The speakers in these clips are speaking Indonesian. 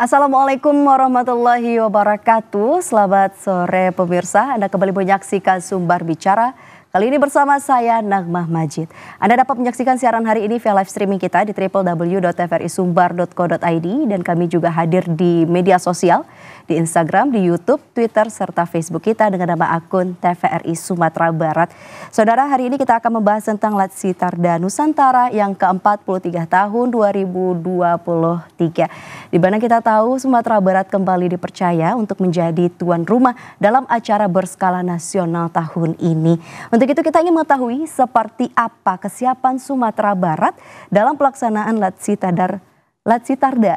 Assalamualaikum warahmatullahi wabarakatuh. Selamat sore pemirsa, Anda kembali menyaksikan Sumbar Bicara. Kali ini bersama saya Nagmah Majid. Anda dapat menyaksikan siaran hari ini via live streaming kita di www.tvrisumbar.co.id dan kami juga hadir di media sosial, di Instagram, di YouTube, Twitter, serta Facebook kita dengan nama akun TVRI Sumatera Barat. Saudara, hari ini kita akan membahas tentang Latsitarda Nusantara yang ke-43 tahun 2023. Di mana kita tahu Sumatera Barat kembali dipercaya untuk menjadi tuan rumah dalam acara berskala nasional tahun ini. Untuk itu kita ingin mengetahui seperti apa kesiapan Sumatera Barat dalam pelaksanaan Latsitarda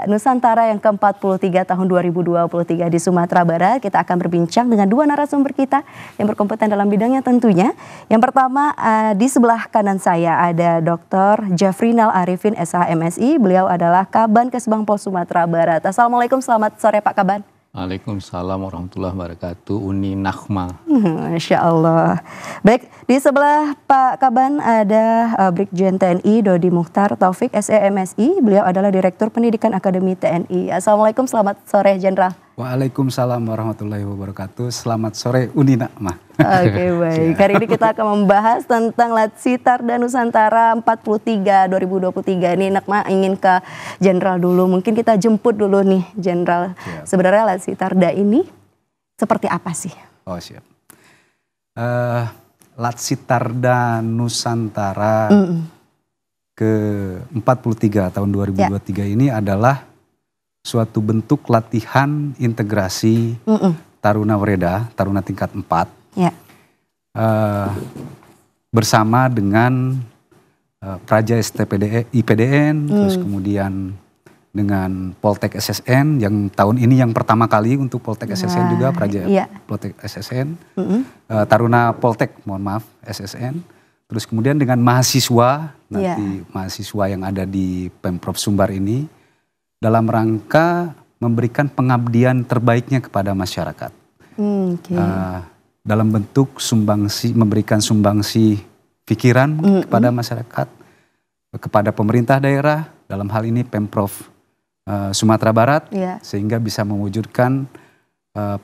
Nusantara yang ke-43 tahun 2023 di Sumatera Barat. Kita akan berbincang dengan dua narasumber kita yang berkompeten dalam bidangnya tentunya. Yang pertama di sebelah kanan saya ada Dr. Jafrinal Arifin SHMSI. Beliau adalah Kabbankes Pol Sumatera Barat. Assalamualaikum, selamat sore Pak Kabban. Waalaikumsalam warahmatullahi wabarakatuh. Uni Nagmah. Masya Allah. Baik, di sebelah Pak Kabban ada Brigjen TNI Dodi Mukhtar Taufik SEMSI. Beliau adalah Direktur Pendidikan Akademi TNI. Assalamualaikum, selamat sore Jenderal. Waalaikumsalam warahmatullahi wabarakatuh. Selamat sore Uni Nagmah. Oke, baik. Hari ini kita akan membahas tentang Latsitarda Nusantara 43 2023. Ini Nagmah ingin ke Jenderal dulu. Mungkin kita jemput dulu nih Jenderal. Sebenarnya Latsitarda ini seperti apa sih? Oh siap. Latsitarda Nusantara ke-43 tahun 2023 ini adalah suatu bentuk latihan integrasi Taruna Wereda, Taruna tingkat 4 bersama dengan Praja STPD IPDN, terus kemudian dengan Poltek SSN yang tahun ini yang pertama kali untuk Poltek SSN juga Praja Poltek SSN, Taruna Poltek SSN, terus kemudian dengan mahasiswa nanti mahasiswa yang ada di Pemprov Sumbar ini dalam rangka memberikan pengabdian terbaiknya kepada masyarakat. Dalam bentuk sumbangsi, memberikan sumbangsi pikiran kepada masyarakat, kepada pemerintah daerah, dalam hal ini Pemprov Sumatera Barat, sehingga bisa mewujudkan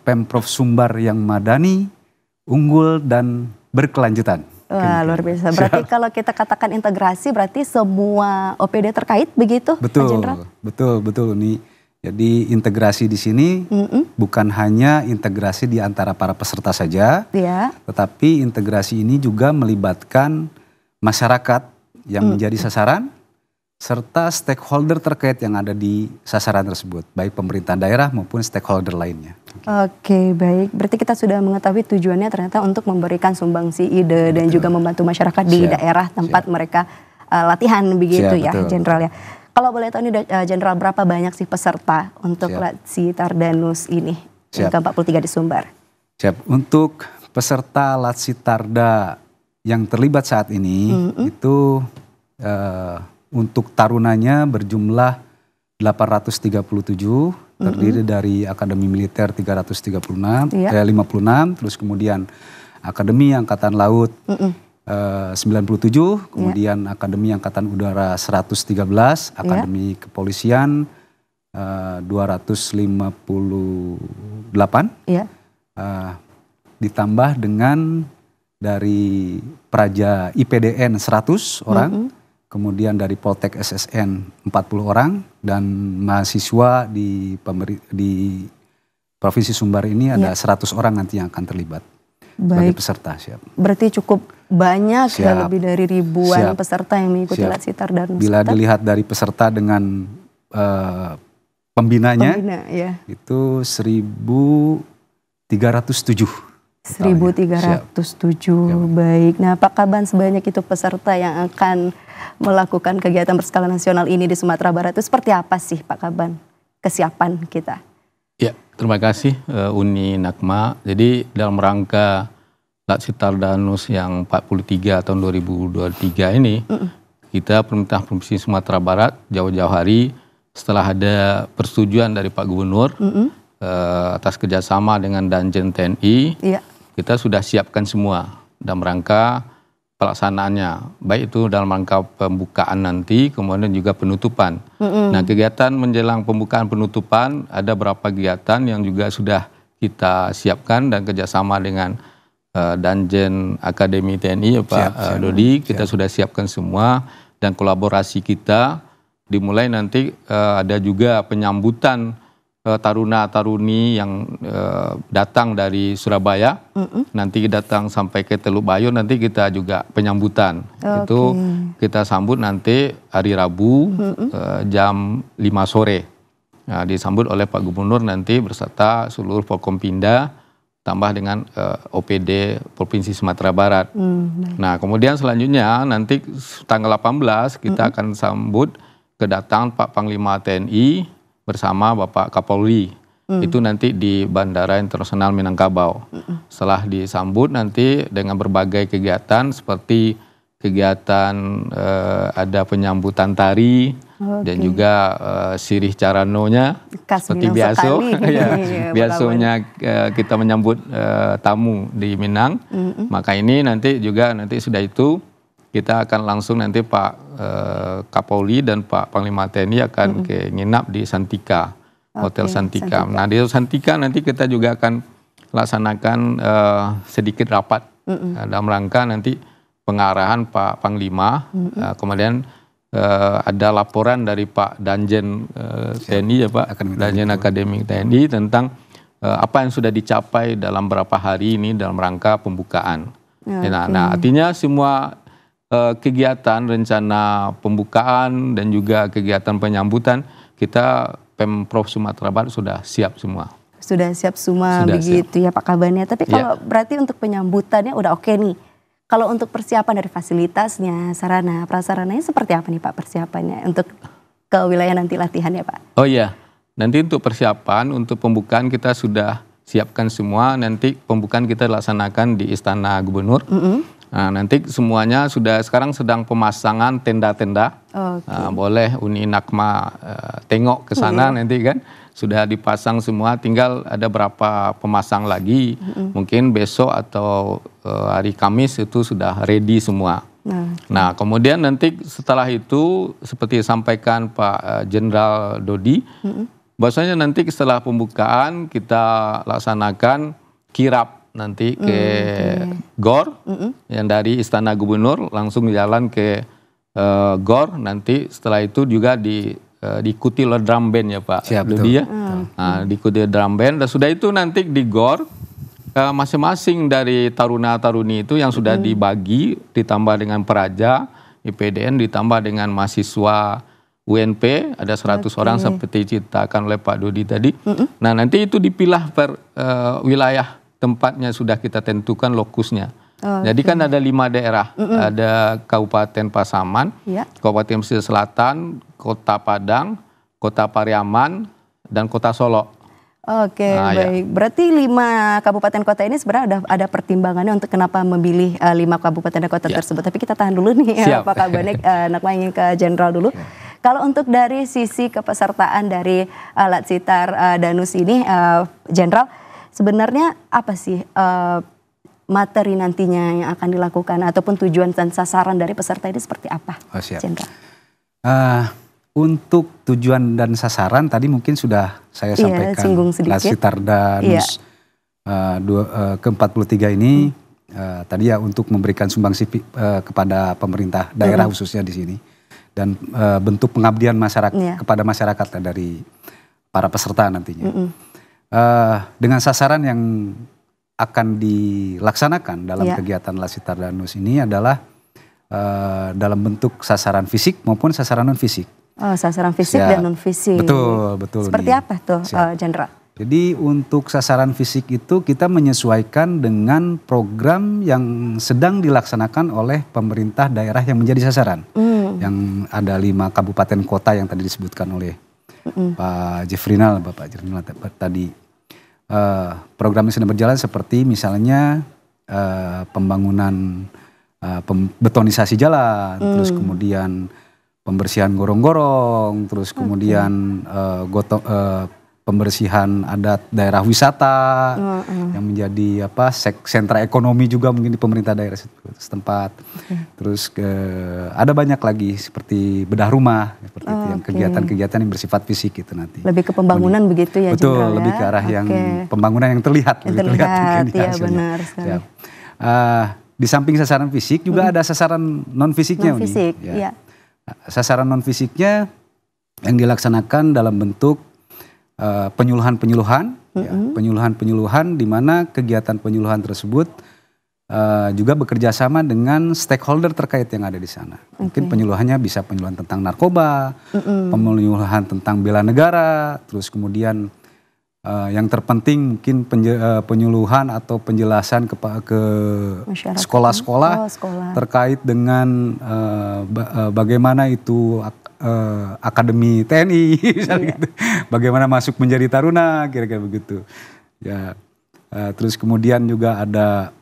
Pemprov Sumbar yang madani, unggul, dan berkelanjutan. Wah, luar biasa. Berarti kalau kita katakan integrasi berarti semua OPD terkait begitu, betul, Pak Jenderal? Betul nih. Jadi integrasi di sini bukan hanya integrasi di antara para peserta saja, tetapi integrasi ini juga melibatkan masyarakat yang menjadi sasaran serta stakeholder terkait yang ada di sasaran tersebut, baik pemerintah daerah maupun stakeholder lainnya. Oke, baik. Berarti kita sudah mengetahui tujuannya ternyata untuk memberikan sumbangsi ide dan juga membantu masyarakat di daerah tempat mereka latihan begitu ya, Jenderal ya. Kalau boleh tahu nih Jenderal, berapa banyak sih peserta untuk Latsitarda Nus ini yang ke-43 di Sumbar? Untuk peserta Latsitarda yang terlibat saat ini itu untuk tarunanya berjumlah 837, terdiri dari Akademi Militer 336, 56, terus kemudian Akademi Angkatan Laut 97, kemudian Akademi Angkatan Udara 113, Akademi Kepolisian 258, ditambah dengan dari Praja IPDN 100 orang, kemudian dari Poltek SSN 40 orang, dan mahasiswa di Provinsi Sumbar ini ada 100 orang nanti yang akan terlibat sebagai peserta. Berarti cukup banyak ya, lebih dari ribuan peserta yang mengikuti Latsitarda Nusantara. Bila dilihat dari peserta dengan pembinanya, itu 1.307. 1.307, baik. Nah Pak Kabban, sebanyak itu peserta yang akan melakukan kegiatan berskala nasional ini di Sumatera Barat itu seperti apa sih Pak Kabban kesiapan kita? Ya, terima kasih Uni Nagmah. Jadi dalam rangka Latsitarda Nus yang 43 tahun 2023 ini, kita pemerintah Provinsi Sumatera Barat jauh-jauh hari setelah ada persetujuan dari Pak Gubernur atas kerjasama dengan Danjen TNI, kita sudah siapkan semua dalam rangka pelaksanaannya, baik itu dalam rangka pembukaan nanti, kemudian juga penutupan. Nah, kegiatan menjelang pembukaan penutupan ada beberapa kegiatan yang juga sudah kita siapkan dan kerjasama dengan Danjen Akademi TNI ya Pak Dodi, kita sudah siapkan semua dan kolaborasi kita dimulai nanti ada juga penyambutan taruna-taruni yang datang dari Surabaya, nanti datang sampai ke Teluk Bayur, nanti kita juga penyambutan. Itu kita sambut nanti hari Rabu jam 5 sore. Nah, disambut oleh Pak Gubernur nanti berserta seluruh Forkompinda, tambah dengan OPD Provinsi Sumatera Barat. Nah, kemudian selanjutnya nanti tanggal 18 kita akan sambut kedatangan Pak Panglima TNI bersama Bapak Kapolri. Itu nanti di Bandara Internasional Minangkabau. Setelah disambut nanti dengan berbagai kegiatan seperti kegiatan ada penyambutan tari dan juga sirih caranonya seperti biasa. Ya, biasanya kita menyambut tamu di Minang. Maka ini nanti juga sudah itu kita akan langsung nanti Pak Kapolri dan Pak Panglima TNI akan nginap di Santika, Hotel Santika. Nah, di Santika nanti kita juga akan laksanakan sedikit rapat dalam rangka nanti pengarahan Pak Panglima, kemudian ada laporan dari Pak Danjen TNI ya Pak, Danjen Akademi TNI tentang apa yang sudah dicapai dalam beberapa hari ini dalam rangka pembukaan. Nah, artinya semua kegiatan rencana pembukaan dan juga kegiatan penyambutan kita Pemprov Sumatera Barat sudah siap semua. Sudah siap semua begitu ya Pak Kabannya. Tapi kalau berarti untuk penyambutannya udah oke nih. Kalau untuk persiapan dari fasilitasnya, sarana, prasarananya seperti apa nih Pak persiapannya untuk ke wilayah nanti latihannya Pak? Oh iya, nanti untuk persiapan untuk pembukaan kita sudah siapkan semua. Nanti pembukaan kita laksanakan di Istana Gubernur. Nah, nanti semuanya sekarang sedang pemasangan tenda-tenda. Boleh Uni Nakma tengok ke sana nanti kan. Sudah dipasang semua, tinggal ada berapa pemasang lagi. Mungkin besok atau hari Kamis itu sudah ready semua. Nah, kemudian nanti setelah itu seperti disampaikan Pak Jenderal Dodi, bahwasanya nanti setelah pembukaan kita laksanakan kirap nanti ke GOR yang dari Istana Gubernur langsung jalan ke GOR, nanti setelah itu juga diikuti oleh drum band ya Pak Dodi ya. Nah, diikuti drum band dan sudah itu nanti di GOR masing-masing dari taruna-taruni itu yang sudah dibagi ditambah dengan peraja IPDN ditambah dengan mahasiswa UNP ada 100 orang seperti diceritakan oleh Pak Dodi tadi. Nah, nanti itu dipilah per wilayah tempatnya sudah kita tentukan lokusnya. Jadi kan ada 5 daerah, ada Kabupaten Pasaman, Kabupaten Pesisir Selatan, Kota Padang, Kota Pariaman, dan Kota Solo. Baik. Berarti 5 kabupaten kota ini sebenarnya ada pertimbangannya untuk kenapa memilih 5 kabupaten dan kota tersebut. Tapi kita tahan dulu nih Pak Kabanek, Nakma ingin ke Jenderal dulu. Kalau untuk dari sisi kepesertaan dari Latsitar Danus ini, Jenderal, sebenarnya apa sih materi nantinya yang akan dilakukan ataupun tujuan dan sasaran dari peserta ini seperti apa, Jenderal? Untuk tujuan dan sasaran tadi mungkin sudah saya sampaikan. Latsitar Danus ke-43 ini tadi ya untuk memberikan sumbangsi kepada pemerintah daerah khususnya di sini dan bentuk pengabdian masyarakat kepada masyarakat dari para peserta nantinya. Dengan sasaran yang akan dilaksanakan dalam kegiatan Latsitar Danus ini adalah dalam bentuk sasaran fisik maupun sasaran non fisik. Sasaran fisik dan non fisik. Betul. Seperti apa tuh, Jenderal? Jadi untuk sasaran fisik itu kita menyesuaikan dengan program yang sedang dilaksanakan oleh pemerintah daerah yang menjadi sasaran. Yang ada 5 kabupaten kota yang tadi disebutkan oleh Pak Jeffrinal, Bapak Jeffrinal tadi. Program yang sedang berjalan seperti misalnya pembangunan betonisasi jalan, terus kemudian pembersihan gorong-gorong, terus kemudian pembersihan adat daerah wisata yang menjadi sentra ekonomi juga mungkin di pemerintah daerah setempat. Terus ada banyak lagi seperti bedah rumah seperti itu, yang kegiatan-kegiatan yang bersifat fisik itu nanti. Lebih ke pembangunan begitu ya, betul, Jenderal, lebih ke arah yang pembangunan yang terlihat. Iya benar sekali. Di samping sasaran fisik juga ada sasaran non fisiknya. Non-fisik, iya. Sasaran non fisiknya yang dilaksanakan dalam bentuk penyuluhan-penyuluhan, penyuluhan-penyuluhan di mana kegiatan penyuluhan tersebut juga bekerja sama dengan stakeholder terkait yang ada di sana. Mungkin penyuluhannya bisa penyuluhan tentang narkoba, penyuluhan tentang bela negara, terus kemudian yang terpenting mungkin penyuluhan atau penjelasan ke sekolah-sekolah terkait dengan bagaimana itu akademi TNI, misalnya gitu. Bagaimana masuk menjadi taruna, kira-kira begitu. Ya, terus kemudian juga ada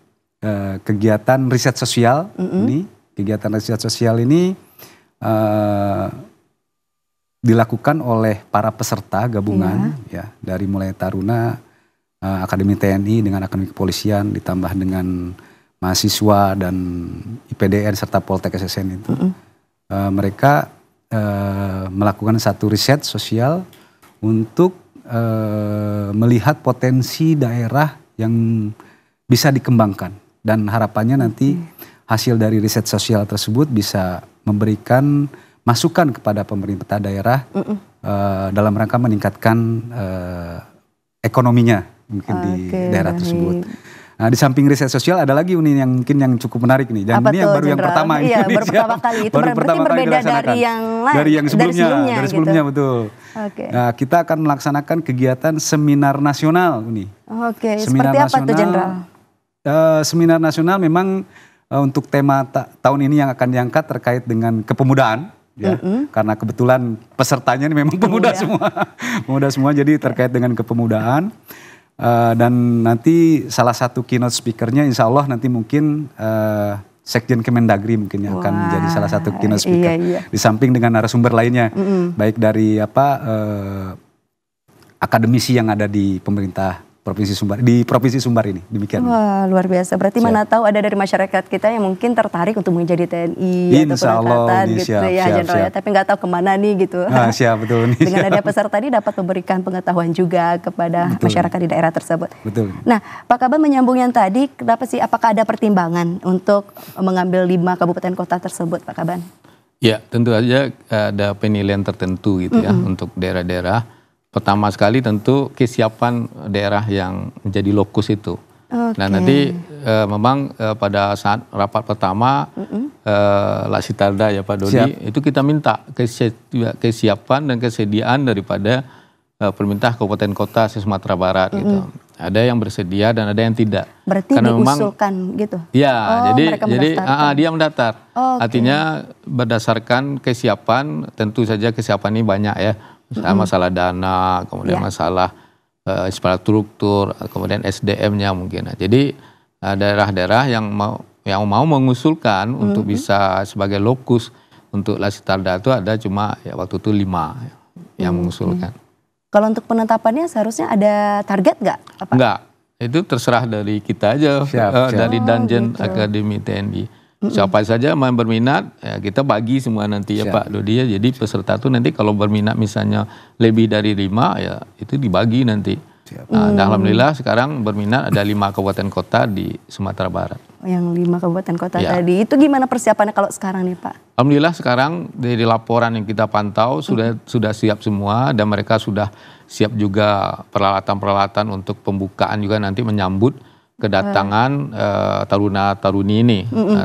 kegiatan riset sosial ini. Kegiatan riset sosial ini dilakukan oleh para peserta gabungan, ya, dari mulai taruna, akademi TNI dengan akademi kepolisian, ditambah dengan mahasiswa dan IPDN serta Poltek SSN itu. Mereka melakukan satu riset sosial untuk melihat potensi daerah yang bisa dikembangkan, dan harapannya nanti hasil dari riset sosial tersebut bisa memberikan masukan kepada pemerintah daerah dalam rangka meningkatkan ekonominya mungkin di daerah tersebut. Nah, di samping riset sosial ada lagi Uni yang mungkin yang cukup menarik nih. Dan ini yang baru yang pertama ini. Iya, baru pertama kali. Itu berarti berbeda dari yang lain. Dari yang sebelumnya, gitu. Betul. Nah, kita akan melaksanakan kegiatan seminar nasional Uni. Seperti apa tuh Jenderal? Seminar nasional memang untuk tema tahun ini yang akan diangkat terkait dengan kepemudaan. Ya, karena kebetulan pesertanya ini memang pemuda semua. Pemuda semua, jadi terkait dengan kepemudaan. Dan nanti salah satu keynote speakernya insya Allah nanti mungkin Sekjen Kemendagri mungkin yang akan menjadi salah satu keynote speaker. Di samping dengan narasumber lainnya, baik dari akademisi yang ada di pemerintah Provinsi Sumbar ini, demikian. Wah, luar biasa. Berarti mana tahu ada dari masyarakat kita yang mungkin tertarik untuk menjadi TNI Insya ataupun angkatan gitu siap, ya, Jenderal ya. Tapi nggak tahu kemana nih gitu. Siap, betul. Dengan ada peserta ini dapat memberikan pengetahuan juga kepada masyarakat di daerah tersebut. Betul. Nah, Pak Kaban menyambung yang tadi, kenapa sih? Apakah ada pertimbangan untuk mengambil 5 kabupaten kota tersebut, Pak Kaban? Ya, tentu saja ada penilaian tertentu gitu ya untuk daerah-daerah. Pertama sekali tentu kesiapan daerah yang menjadi lokus itu. Nah nanti memang pada saat rapat pertama Laksitarda ya Pak Dodi, itu kita minta kesiapan dan kesediaan daripada pemerintah kabupaten kota Sumatera Barat gitu. Ada yang bersedia dan ada yang tidak. Berarti karena diusulkan memang, gitu? Ya, jadi dia mendaftar. Artinya berdasarkan kesiapan, tentu saja kesiapan ini banyak ya. Masalah dana, kemudian masalah infrastruktur, kemudian SDM-nya mungkin. Jadi daerah-daerah yang mau mengusulkan untuk bisa sebagai lokus untuk Laksitarda itu ada cuma ya waktu itu 5 yang mengusulkan. Kalau untuk penetapannya seharusnya ada target nggak? Enggak, itu terserah dari kita aja, dari Danjen Akademi TNI. Siapa saja yang berminat, ya kita bagi semua nanti ya Pak Dodi ya. Jadi peserta itu nanti kalau berminat misalnya lebih dari 5 ya itu dibagi nanti. Nah, alhamdulillah sekarang berminat ada 5 kabupaten kota di Sumatera Barat. Yang 5 kabupaten kota tadi, itu gimana persiapannya kalau sekarang nih Pak? Alhamdulillah sekarang dari laporan yang kita pantau sudah siap semua, dan mereka sudah siap juga peralatan-peralatan untuk pembukaan juga nanti menyambut kedatangan taruna-taruni ini,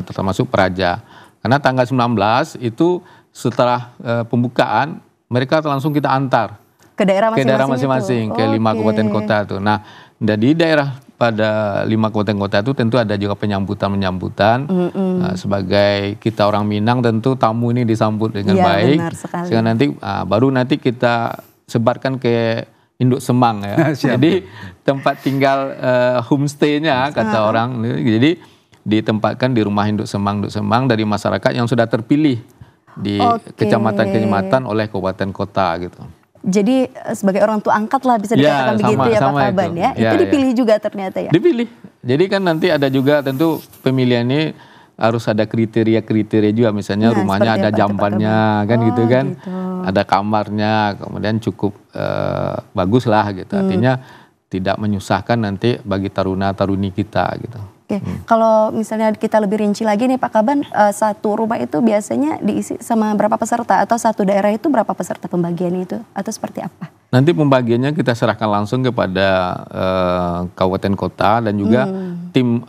termasuk Praja. Karena tanggal 19 itu setelah pembukaan, mereka langsung kita antar ke daerah masing-masing, ke 5 kabupaten kota itu. Nah, dari daerah pada 5 kabupaten kota itu tentu ada juga penyambutan sebagai kita orang Minang, tentu tamu ini disambut dengan baik. Sehingga nanti baru nanti kita sebarkan ke Induk Semang ya. Jadi tempat tinggal homestay-nya kata orang. Jadi ditempatkan di rumah Induk Semang dari masyarakat yang sudah terpilih di kecamatan-kecamatan oleh kabupaten kota gitu. Jadi sebagai orang tua angkat lah bisa dikatakan begitu ya Pak Kaban ya. Itu dipilih juga ternyata ya. Dipilih. Jadi kan nanti ada juga tentu pemilihan ini harus ada kriteria-kriteria juga, misalnya rumahnya ada jambannya kan gitu kan. Gitu. Ada kamarnya, kemudian cukup bagus lah gitu. Artinya tidak menyusahkan nanti bagi taruna-taruni kita gitu. Oke. Kalau misalnya kita lebih rinci lagi nih Pak Kaban, satu rumah itu biasanya diisi sama berapa peserta atau satu daerah itu berapa peserta pembagiannya itu atau seperti apa? Nanti pembagiannya kita serahkan langsung kepada kabupaten kota dan juga tim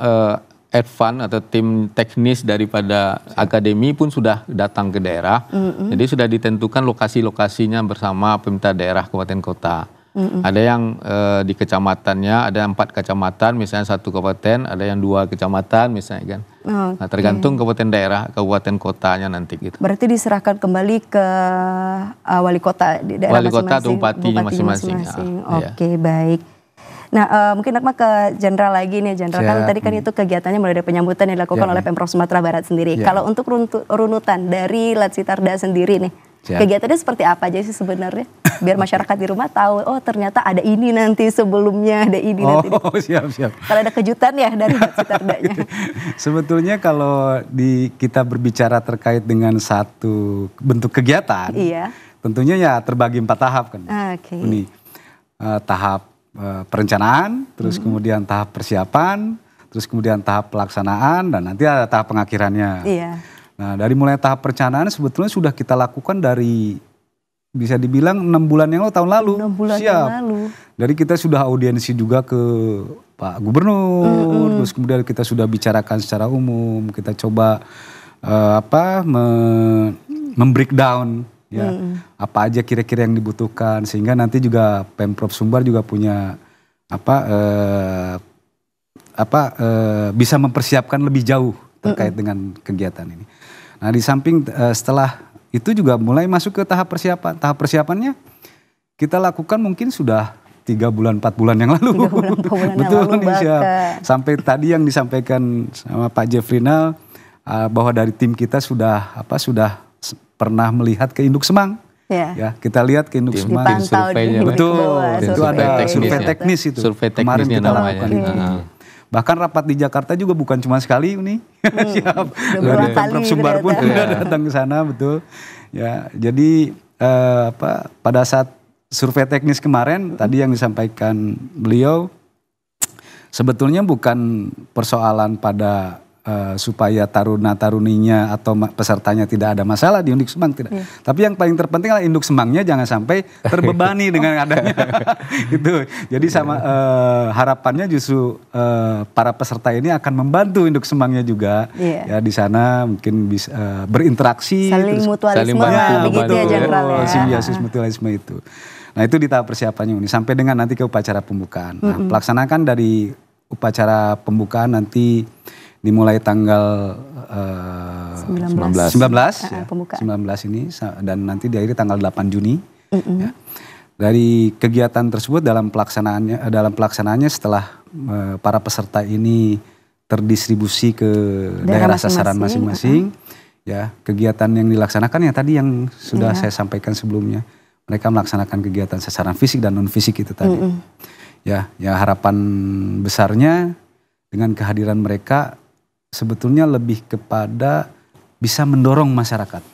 advance atau tim teknis daripada akademi pun sudah datang ke daerah. Jadi sudah ditentukan lokasi-lokasinya bersama pemerintah daerah kabupaten kota. Ada yang di kecamatannya, ada 4 kecamatan, misalnya 1 kabupaten, ada yang 2 kecamatan misalnya kan. Nah, tergantung kabupaten daerah, kabupaten kotanya nanti gitu. Berarti diserahkan kembali ke wali kota di daerah wali kota atau bupatinya masing-masing. Oke, baik. Nah, mungkin Nakma ke Jenderal lagi nih, Jenderal. Kan tadi kan itu kegiatannya mulai dari penyambutan yang dilakukan oleh Pemprov Sumatera Barat sendiri. Kalau untuk runutan dari Latsitarda sendiri nih, kegiatannya seperti apa aja sih sebenarnya? Biar masyarakat di rumah tahu, oh ternyata ada ini nanti sebelumnya, ada ini nanti. Oh, siap. Kalau ada kejutan ya dari Latsitardanya. Sebetulnya kalau kita berbicara terkait dengan satu bentuk kegiatan, tentunya ya terbagi 4 tahap kan. Ini tahap perencanaan, terus kemudian tahap persiapan, terus kemudian tahap pelaksanaan, dan nanti ada tahap pengakhirannya. Nah, dari mulai tahap perencanaan sebetulnya sudah kita lakukan dari bisa dibilang 6 bulan yang lalu, tahun lalu. 6 bulan yang lalu. Dari kita sudah audiensi juga ke Pak Gubernur, terus kemudian kita sudah bicarakan secara umum, kita coba membreakdown ya apa aja kira-kira yang dibutuhkan, sehingga nanti juga Pemprov Sumbar juga punya bisa mempersiapkan lebih jauh terkait dengan kegiatan ini. Nah, di samping setelah itu juga mulai masuk ke tahap persiapan. Tahap persiapannya kita lakukan mungkin sudah 3 bulan 4 bulan yang lalu. 3 bulan 4 bulan betul yang lalu nih, siap. Sampai tadi yang disampaikan sama Pak Jeffrinal bahwa dari tim kita sudah pernah melihat ke Induk Semang. Ya, kita lihat ke Induk Semang. Tim surveinya. Betul. Itu ada survei teknis itu. Survei kemarin teknisnya kita namanya. lakukan itu. Bahkan rapat di Jakarta juga bukan cuma sekali ini. Siap. Pemprov Sumbar pun sudah datang ke sana, betul. Ya, jadi pada saat survei teknis kemarin tadi yang disampaikan beliau sebetulnya bukan persoalan pada supaya taruna-taruninya atau pesertanya tidak ada masalah di Induk Semang, tidak. Tapi yang paling terpenting adalah Induk Semangnya jangan sampai terbebani dengan adanya gitu. Jadi sama harapannya justru para peserta ini akan membantu Induk Semangnya juga ya di sana mungkin bisa berinteraksi, saling mutualisme begitu ya Jenderal ya. Simbiosis mutualisme itu. Nah, itu di tahap persiapannya ini sampai dengan nanti ke upacara pembukaan. Nah, pelaksanaan dari upacara pembukaan nanti dimulai tanggal 19 ini dan nanti diakhiri tanggal 8 Juni. Ya. Dari kegiatan tersebut dalam pelaksanaannya setelah para peserta ini terdistribusi ke daerah sasaran masing-masing, ya kegiatan yang dilaksanakan ya tadi yang sudah saya sampaikan sebelumnya, mereka melaksanakan kegiatan sasaran fisik dan non fisik itu tadi. Ya harapan besarnya dengan kehadiran mereka sebetulnya lebih kepada bisa mendorong masyarakat,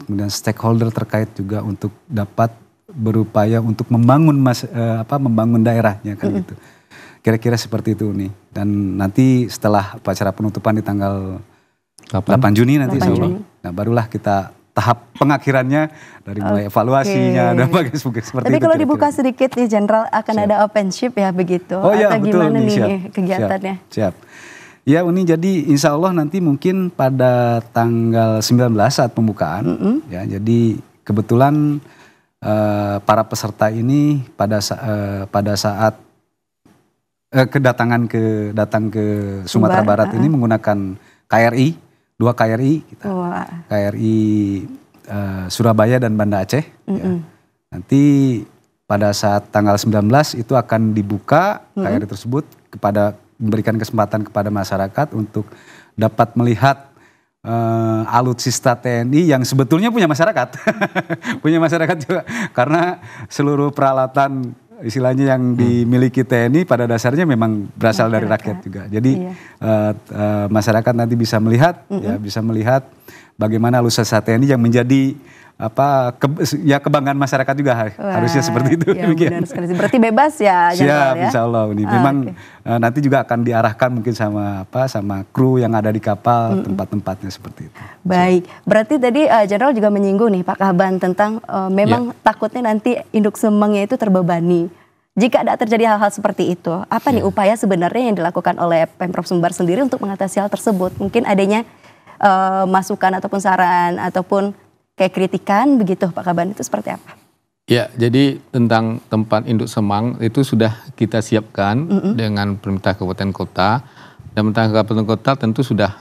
kemudian stakeholder terkait juga untuk dapat berupaya untuk membangun membangun daerahnya kan gitu. Kira-kira seperti itu nih. Dan nanti setelah upacara penutupan di tanggal 8 Juni nanti insya Allah, nah barulah kita tahap pengakhirannya dari mulai evaluasinya dan seperti itu. Tapi kalau dibuka sedikit nih Jenderal, akan ada openship ya begitu? Oh iya, atau betul gimana nih, nih kegiatannya? Siap. Ya Uni, jadi insya Allah nanti mungkin pada tanggal 19 saat pembukaan, ya jadi kebetulan para peserta ini pada saat datang ke Sumatera Barat ini menggunakan KRI, 2 KRI kita, KRI Surabaya dan Banda Aceh. Ya. Nanti pada saat tanggal 19 itu akan dibuka KRI tersebut memberikan kesempatan kepada masyarakat untuk dapat melihat alutsista TNI yang sebetulnya punya masyarakat, punya masyarakat juga, karena seluruh peralatan istilahnya yang dimiliki TNI pada dasarnya memang berasal dari rakyat juga. Jadi masyarakat nanti bisa melihat, ya bisa melihat bagaimana alutsista TNI yang menjadi kebanggaan masyarakat juga. Harusnya seperti itu. Ya, benar sekali. Berarti bebas ya, Siap, ya? insya Allah. Ini memang nanti juga akan diarahkan mungkin sama kru yang ada di kapal, tempat-tempatnya seperti itu. Baik, berarti tadi Jenderal juga menyinggung nih Pak Kaban tentang memang takutnya nanti induk semangnya itu terbebani. Jika ada terjadi hal-hal seperti itu, apa nih upaya sebenarnya yang dilakukan oleh Pemprov Sumbar sendiri untuk mengatasi hal tersebut? Mungkin adanya masukan ataupun saran ataupun kayak kritikan begitu Pak Kaban, itu seperti apa? Ya, jadi tentang tempat induk semang itu sudah kita siapkan dengan pemerintah kabupaten kota, dan pemerintah kabupaten kota tentu sudah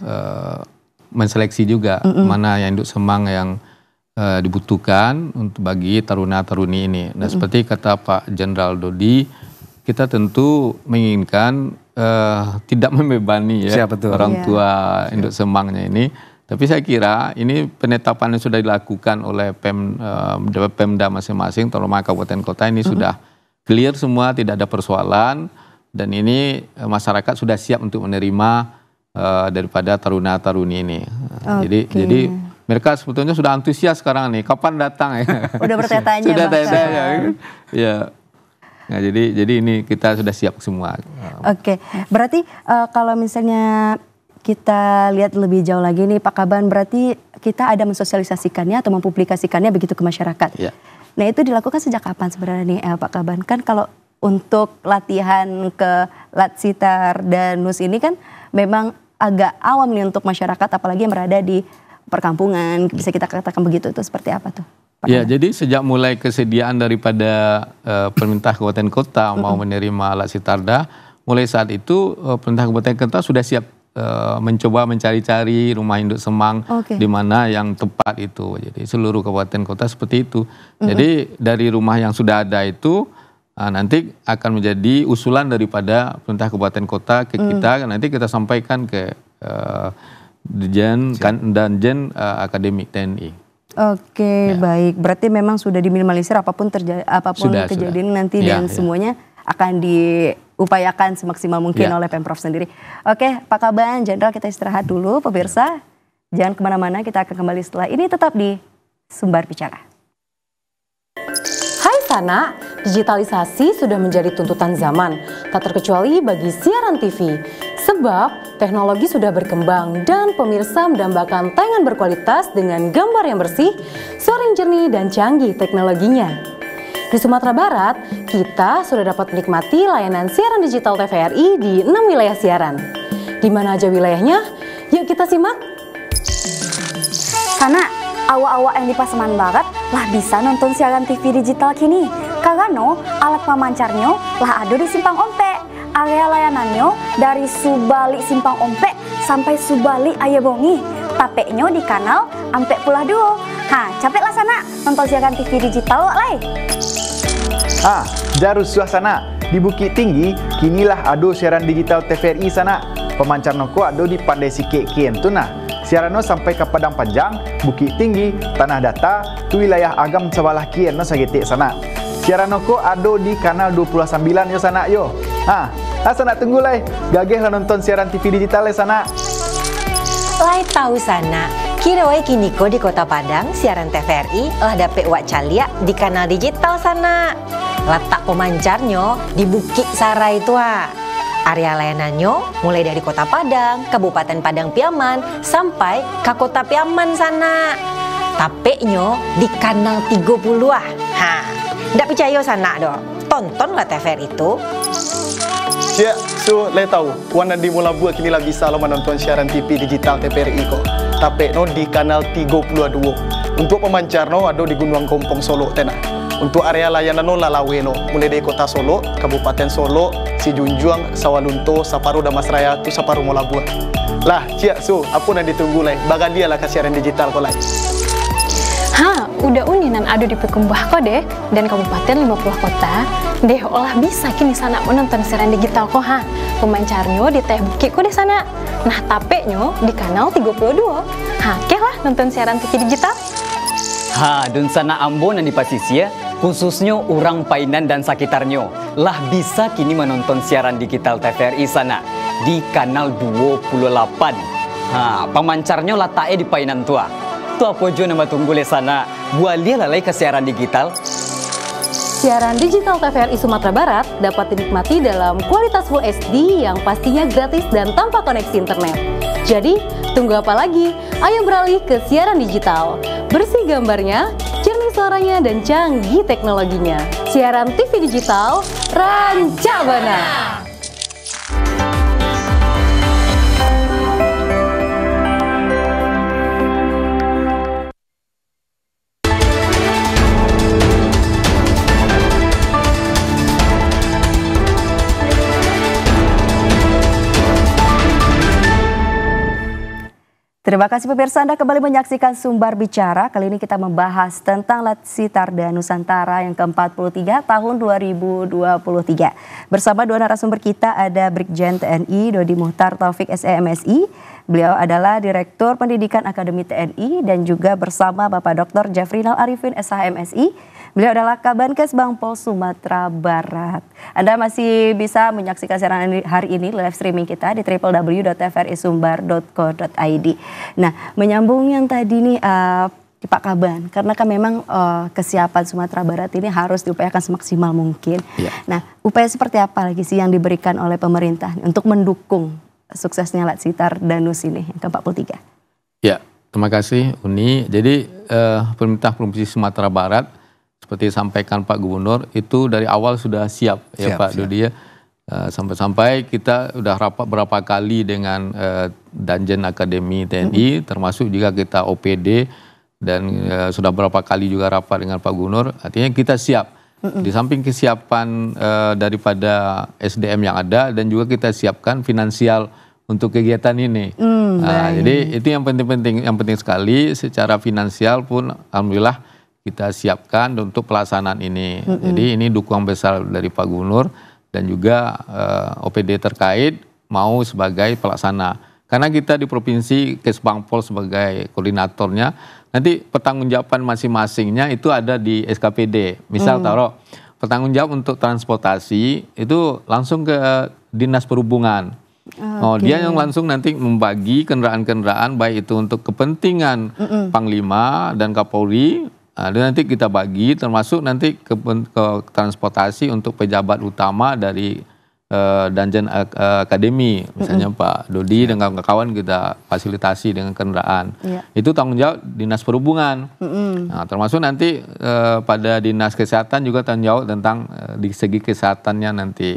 menseleksi juga mana yang induk semang yang dibutuhkan untuk bagi taruna-taruni ini. Nah, seperti kata Pak Jenderal Dodi, kita tentu menginginkan tidak membebani ya orang tua induk semangnya ini. Tapi saya kira ini penetapan yang sudah dilakukan oleh Pemda masing-masing, terutama kabupaten kota ini sudah clear semua, tidak ada persoalan, dan ini masyarakat sudah siap untuk menerima daripada taruna-taruni ini. Jadi mereka sebetulnya sudah antusias sekarang nih, kapan datang ya? Udah bertanya-tanya. Sudah tanya-tanya. Ya. Nah, jadi ini kita sudah siap semua. Oke, berarti kalau misalnya kita lihat lebih jauh lagi nih Pak Kaban, berarti kita ada mensosialisasikannya atau mempublikasikannya begitu ke masyarakat. Ya. Nah, itu dilakukan sejak kapan sebenarnya nih Pak Kaban? Kan kalau untuk latihan ke Latsitar Danus ini kan memang agak awam nih untuk masyarakat, apalagi yang berada di perkampungan, bisa kita katakan begitu, itu seperti apa tuh? Ya, jadi sejak mulai kesediaan daripada pemerintah kabupaten kota mau menerima Latsitarda, mulai saat itu pemerintah kabupaten kota sudah siap mencoba mencari-cari rumah induk semang di mana yang tepat itu. Jadi seluruh kabupaten kota seperti itu. Jadi dari rumah yang sudah ada itu nanti akan menjadi usulan daripada pemerintah kabupaten kota ke kita. Nanti kita sampaikan ke Danjen Akademik TNI. Oke, baik. Berarti memang sudah diminimalisir apapun kejadian nanti dan semuanya akan diupayakan semaksimal mungkin oleh Pemprov sendiri. Oke, Pak Kaban, Jenderal, kita istirahat dulu, pemirsa. Jangan kemana-mana, kita akan kembali setelah ini tetap di Sumbar Bicara. Hai Sana, digitalisasi sudah menjadi tuntutan zaman, tak terkecuali bagi siaran TV. Sebab teknologi sudah berkembang dan pemirsa mendambakan tayangan berkualitas dengan gambar yang bersih, suara yang jernih dan canggih teknologinya. Di Sumatera Barat, kita sudah dapat menikmati layanan siaran digital TVRI di 6 wilayah siaran. Di mana aja wilayahnya? Yuk kita simak. Sana, awak-awak yang di Pasaman Barat lah bisa nonton siaran TV digital kini. Karena alat pemancarnya lah ada di Simpang Ompe. Area layanannya dari Subali Simpang Ompe sampai Subali Ayabongi. Tapeknya di kanal Ampe Pulah Duo. Capek lah Sana nonton siaran TV digital wak lai. Jarus suasana di Bukit Tinggi, kinilah ado siaran digital TVRI Sana. Pemancar noko ado di Pandai Sike Kien tu nah. Siarano sampai ke Padang Panjang, Bukit Tinggi, Tanah Data, tu wilayah Agam Sebalah Kien no sagetik Sana. Siaran noko ado di kanal 29 yo Sana yo. Sana tunggu lai, gageh lah nonton siaran TV digital le Sana. Lai tahu Sana. Kira wae kini ko di Kota Padang siaran TVRI lah dapet wak calia di kanal digital Sana. Letak pemancarnya di Bukit Sarai itu Area layanannya mulai dari Kota Padang, Kabupaten Padang Piaman sampai ke Kota Piaman Sana. Tapeknya di kanal 30 ndak percaya Sana dong. Tontonlah TVRI itu. Ya, le tahu. Wan di Mula Buah kini lah bisa lo menonton siaran TV digital TVRI kok. Tapi di kanal 32. Untuk pemancar ada di Gunung Kompong Solo tenah. Untuk area layanan Lalawe mulai dari Kota Solo, Kabupaten Solo, Sijunjuang, Sawalunto, Saparu Damasraya, tu Saparu Mula Buah. Lah, apa yang ditunggu lai? Baga dia lah ke siaran digital kok lai. Udah uninan ada di Pekumbah kok deh, dan Kabupaten 50 kota. Deh olah bisa kini Sana menonton siaran digital kok Pemancarnya di Teh Bukit kok di sana. Nah tapeknya di kanal 32. Oke lah nonton siaran TV digital. Dun sana Ambon dan di pasisia, khususnya orang Painan dan sekitarnya, lah bisa kini menonton siaran digital TVRI sana di kanal 28. Pemancarnya letaknya di Painan tua. Tu apa jo nama tunggu le sana, buat dia lalai ke siaran digital. Siaran digital TVRI Sumatera Barat dapat dinikmati dalam kualitas Full HD yang pastinya gratis dan tanpa koneksi internet. Jadi, tunggu apa lagi? Ayo beralih ke siaran digital. Bersih gambarnya, jernih suaranya, dan canggih teknologinya. Siaran TV digital, Rancabana. Terima kasih pemirsa, Anda kembali menyaksikan Sumbar Bicara. Kali ini kita membahas tentang Latsitarda Nusantara yang ke-43 tahun 2023. Bersama dua narasumber kita ada Brigjen TNI Dodi Muhtar Taufik SEMSI. Beliau adalah Direktur Pendidikan Akademi TNI dan juga bersama Bapak Dr. Jafrinal Arifin SHMSI. Beliau adalah Kabankes Bangpol Sumatera Barat. Anda masih bisa menyaksikan siaran hari ini live streaming kita di www.tvrisumbar.co.id. Nah, menyambung yang tadi nih Pak Kaban, karena kan memang kesiapan Sumatera Barat ini harus diupayakan semaksimal mungkin. Ya. Nah, upaya seperti apa lagi sih yang diberikan oleh pemerintah untuk mendukung suksesnya Latsitarda Nus ini yang ke-43? Ya, terima kasih Uni. Jadi pemerintah Provinsi Sumatera Barat seperti disampaikan Pak Gubernur itu dari awal sudah siap ya Pak Dodi ya. Sampai-sampai kita udah rapat berapa kali dengan Danjen Akademi TNI, termasuk juga kita OPD dan sudah berapa kali juga rapat dengan Pak Gubernur. Artinya kita siap. Di samping kesiapan daripada SDM yang ada dan juga kita siapkan finansial untuk kegiatan ini. Jadi itu yang penting sekali. Secara finansial pun alhamdulillah kita siapkan untuk pelaksanaan ini. Jadi ini dukungan besar dari Pak Gubernur dan juga OPD terkait mau sebagai pelaksana. Karena kita di Provinsi Kesbangpol sebagai koordinatornya, nanti pertanggungjawaban masing-masingnya itu ada di SKPD. Misal taruh pertanggung jawab untuk transportasi itu langsung ke Dinas Perhubungan. Dia yang langsung nanti membagi kendaraan-kendaraan baik itu untuk kepentingan Panglima dan Kapolri. Dan nanti kita bagi termasuk nanti ke transportasi untuk pejabat utama dari Danjen Akademi, misalnya Pak Dodi dengan kawan-kawan kita fasilitasi dengan kendaraan. Itu tanggung jawab Dinas Perhubungan. Nah, termasuk nanti pada Dinas Kesehatan juga tanggung jawab tentang di segi kesehatannya nanti.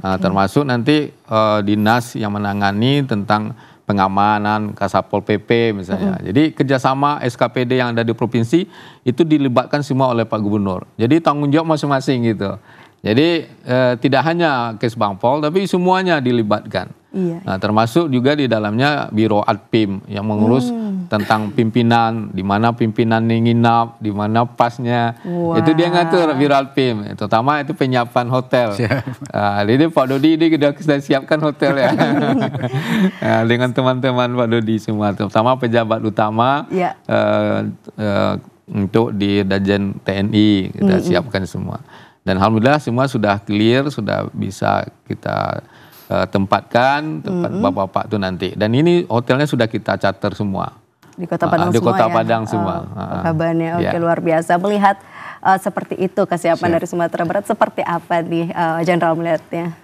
Termasuk nanti dinas yang menangani tentang pengamanan, Kasapol PP misalnya. Jadi kerjasama SKPD yang ada di provinsi itu dilibatkan semua oleh Pak Gubernur. Jadi tanggung jawab masing-masing gitu. Jadi tidak hanya Kesbangpol tapi semuanya dilibatkan. Nah, termasuk juga di dalamnya Biro Adpim yang mengurus tentang pimpinan, di mana pimpinan nginap, di mana pasnya. Itu dia ngatur Biro Adpim. Terutama itu penyiapan hotel. Jadi Pak Dodi ini sudah kita siapkan hotel ya. Dengan teman-teman Pak Dodi semua, terutama pejabat utama untuk di Danjen TNI kita siapkan semua. Dan alhamdulillah semua sudah clear, sudah bisa kita tempatkan tempat bapak-bapak itu nanti. Dan ini hotelnya sudah kita charter semua. Di Kota Padang di semua Kota ya? Padang semua. Kabarnya oke, luar biasa. Melihat seperti itu kesiapan dari Sumatera Barat, seperti apa nih Jenderal melihatnya?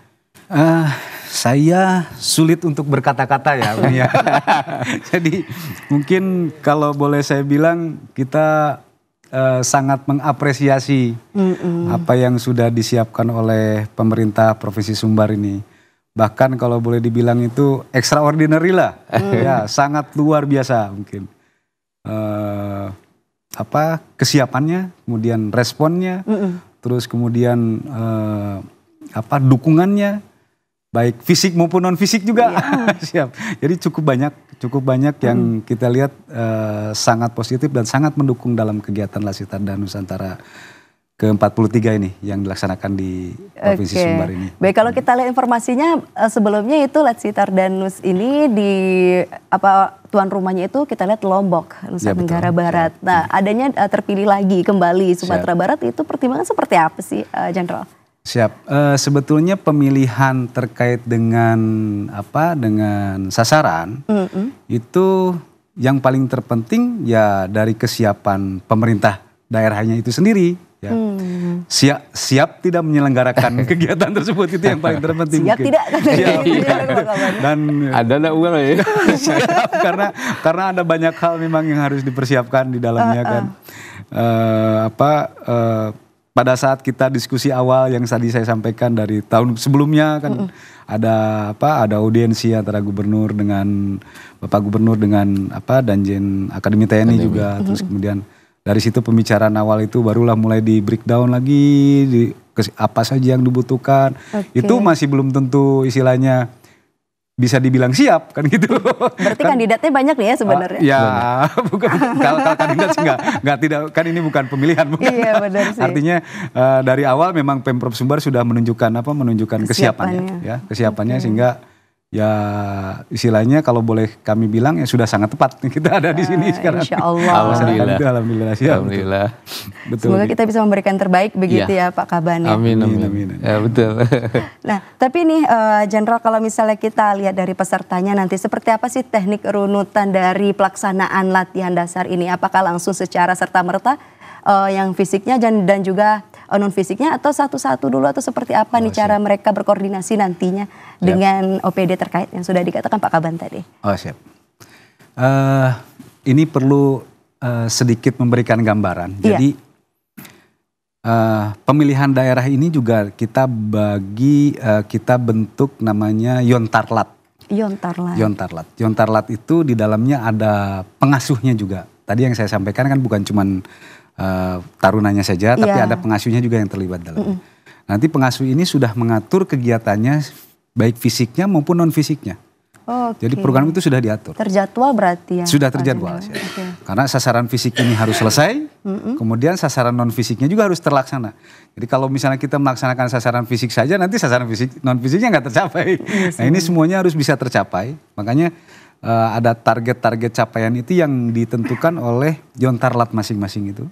Saya sulit untuk berkata-kata ya. Jadi mungkin kalau boleh saya bilang kita sangat mengapresiasi apa yang sudah disiapkan oleh pemerintah Provinsi Sumbar ini. Bahkan kalau boleh dibilang itu extraordinary lah, ya sangat luar biasa mungkin. Kesiapannya, kemudian responnya, terus kemudian dukungannya, baik fisik maupun non fisik juga siap. Jadi cukup banyak yang kita lihat sangat positif dan sangat mendukung dalam kegiatan Latsitarda Nusantara ke-43 ini yang dilaksanakan di Provinsi Sumbar ini. Baik, kalau kita lihat informasinya sebelumnya itu Latsitar Danus ini di tuan rumahnya itu kita lihat Lombok, Nusa Tenggara Barat. Nah, adanya terpilih lagi kembali Sumatera Barat itu pertimbangan seperti apa sih, Jenderal? Siap. Sebetulnya pemilihan terkait dengan dengan sasaran itu yang paling terpenting ya dari kesiapan pemerintah daerahnya itu sendiri. Ya. Siap tidak menyelenggarakan kegiatan tersebut, itu yang paling terpenting. Siap tidak? Dan ada uang ya. Siap karena ada banyak hal memang yang harus dipersiapkan di dalamnya kan. Pada saat kita diskusi awal yang tadi saya sampaikan dari tahun sebelumnya kan ada audiensi antara gubernur dengan Bapak Gubernur dengan Danjen Akademi TNI juga, terus kemudian dari situ pembicaraan awal itu barulah mulai di breakdown lagi apa saja yang dibutuhkan. Itu masih belum tentu istilahnya bisa dibilang siap kan gitu. Berarti kan, kandidatnya banyak nih ya sebenarnya. Ya, bukan kalau kandidat sih enggak tidak kan ini bukan pemilihan bukan. Iya benar sih. Artinya dari awal memang Pemprov Sumbar sudah menunjukkan kesiapannya ya, kesiapannya sehingga ya istilahnya kalau boleh kami bilang ya sudah sangat tepat kita ada di sini sekarang. Insya Allah. Alhamdulillah. Alhamdulillah. Betul. Semoga kita bisa memberikan terbaik begitu ya Pak Kaban. Amin. Ya, betul. Nah tapi nih Jenderal, kalau misalnya kita lihat dari pesertanya nanti seperti apa sih teknik runutan dari pelaksanaan latihan dasar ini? Apakah langsung secara serta-merta yang fisiknya dan juga non fisiknya, atau satu-satu dulu, atau seperti apa nih cara mereka berkoordinasi nantinya dengan OPD terkait yang sudah dikatakan Pak Kaban tadi? Oh siap. Ini perlu sedikit memberikan gambaran. Jadi pemilihan daerah ini juga kita bentuk namanya Yontarlat. Yontarlat itu di dalamnya ada pengasuhnya juga. Tadi yang saya sampaikan kan bukan cuman tarunanya saja, tapi ada pengasuhnya juga yang terlibat dalamnya. Nanti pengasuh ini sudah mengatur kegiatannya baik fisiknya maupun non fisiknya. Jadi program itu sudah diatur. Terjadwal berarti ya? Sudah terjadwal. Karena sasaran fisik ini harus selesai, kemudian sasaran non fisiknya juga harus terlaksana. Jadi kalau misalnya kita melaksanakan sasaran fisik saja, nanti sasaran fisik non fisiknya nggak tercapai. Nah ini semuanya harus bisa tercapai. Makanya ada target-target capaian itu yang ditentukan oleh Yontarlat masing-masing itu.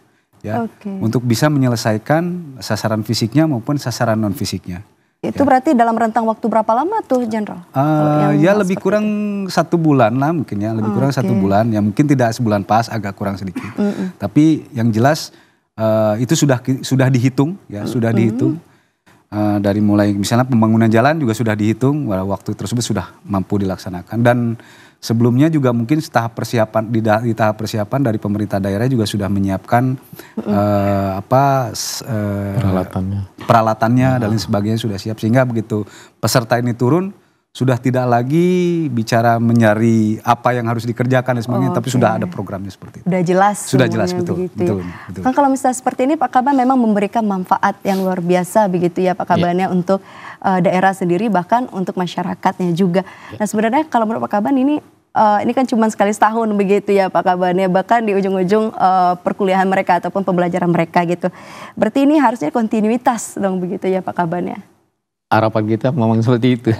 Untuk bisa menyelesaikan sasaran fisiknya maupun sasaran non fisiknya. Itu berarti dalam rentang waktu berapa lama tuh Jenderal? Ya lebih kurang 1 bulan lah mungkin ya, lebih kurang 1 bulan. Ya mungkin tidak sebulan pas, agak kurang sedikit. Tapi yang jelas itu sudah dihitung ya, sudah dihitung. Dari mulai misalnya pembangunan jalan juga sudah dihitung, waktu tersebut sudah mampu dilaksanakan. Dan sebelumnya juga mungkin tahap persiapan di tahap persiapan dari pemerintah daerah juga sudah menyiapkan peralatannya dan lain sebagainya sudah siap, sehingga begitu peserta ini turun sudah tidak lagi bicara mencari apa yang harus dikerjakan dan sebagainya, tapi sudah ada programnya seperti itu. Sudah jelas. Sudah jelas, betul. Kan kalau misalnya seperti ini Pak Kaban memang memberikan manfaat yang luar biasa begitu ya Pak Kabannya untuk daerah sendiri, bahkan untuk masyarakatnya juga. Nah sebenarnya kalau menurut Pak Kaban ini kan cuma sekali setahun begitu ya Pak Kabannya, bahkan di ujung-ujung perkuliahan mereka ataupun pembelajaran mereka gitu. Berarti ini harusnya kontinuitas dong begitu ya Pak Kabannya. Harapan kita memang seperti itu.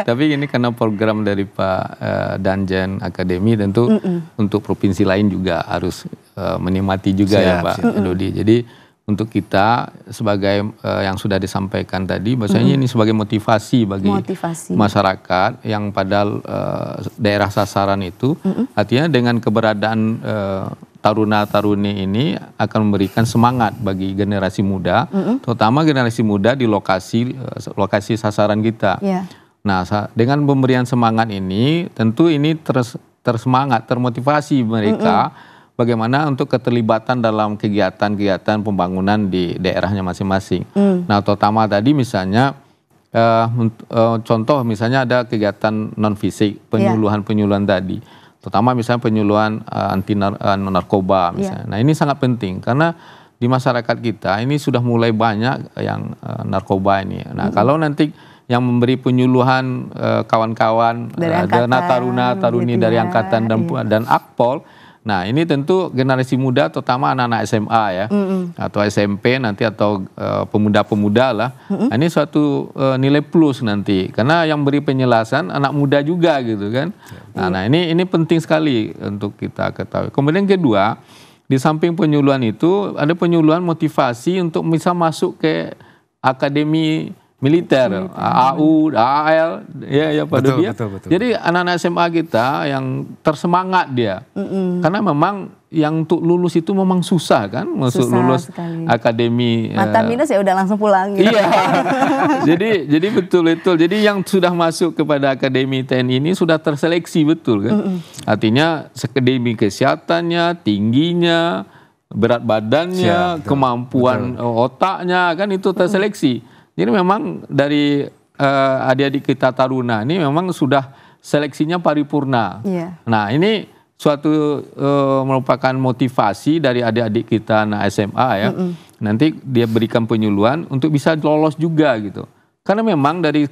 Tapi ini karena program dari Pak Danjen Akademi, tentu untuk provinsi lain juga harus menikmati juga ya Pak Dodi. Jadi untuk kita sebagai yang sudah disampaikan tadi, bahwasanya ini sebagai motivasi bagi masyarakat yang padahal daerah sasaran itu, artinya dengan keberadaan taruna-taruni ini akan memberikan semangat bagi generasi muda, terutama generasi muda di lokasi sasaran kita. Nah, dengan pemberian semangat ini, tentu ini tersemangat, termotivasi mereka bagaimana untuk keterlibatan dalam kegiatan-kegiatan pembangunan di daerahnya masing-masing. Nah, terutama tadi misalnya contoh misalnya ada kegiatan non fisik, penyuluhan tadi. Terutama misalnya penyuluhan anti narkoba misalnya. Nah ini sangat penting karena di masyarakat kita ini sudah mulai banyak yang narkoba ini. Nah kalau nanti yang memberi penyuluhan kawan-kawan taruna-taruni dari angkatan dan Akpol, Nah ini tentu generasi muda terutama anak-anak SMA ya, atau SMP nanti atau pemuda-pemuda lah. Nah, ini suatu nilai plus nanti, karena yang beri penjelasan anak muda juga gitu kan. Nah ini penting sekali untuk kita ketahui. Kemudian kedua, di samping penyuluhan itu ada penyuluhan motivasi untuk bisa masuk ke akademi militer, AU, AL, ya Pak Dodi. Betul. Jadi anak-anak SMA kita yang tersemangat dia, karena memang yang untuk lulus itu memang susah kan, lulus sekali. Akademi. Mata minus ya udah langsung pulang. Gitu. Iya. jadi betul. Jadi yang sudah masuk kepada akademi TNI ini sudah terseleksi betul kan. Artinya akademi kesehatannya, tingginya, berat badannya, kemampuan otaknya kan itu terseleksi. Jadi memang dari adik-adik kita taruna ini memang sudah seleksinya paripurna. Nah ini suatu merupakan motivasi dari adik-adik kita anak SMA ya. Nanti dia berikan penyuluhan untuk bisa lolos juga gitu. Karena memang dari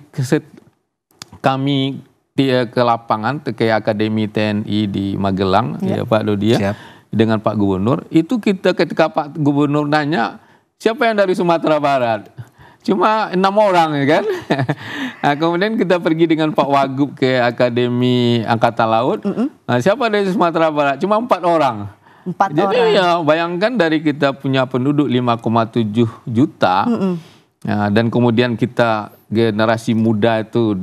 kami ke lapangan ke Akademi TNI di Magelang ya Pak Dodi ya, dengan Pak Gubernur, itu kita ketika Pak Gubernur nanya siapa yang dari Sumatera Barat? Cuma 6 orang ya kan. Nah, kemudian kita pergi dengan Pak Wagub ke Akademi Angkatan Laut. Nah, siapa dari Sumatera Barat? Cuma 4 orang. Jadi ya bayangkan dari kita punya penduduk 5,7 juta. Nah, dan kemudian kita generasi muda itu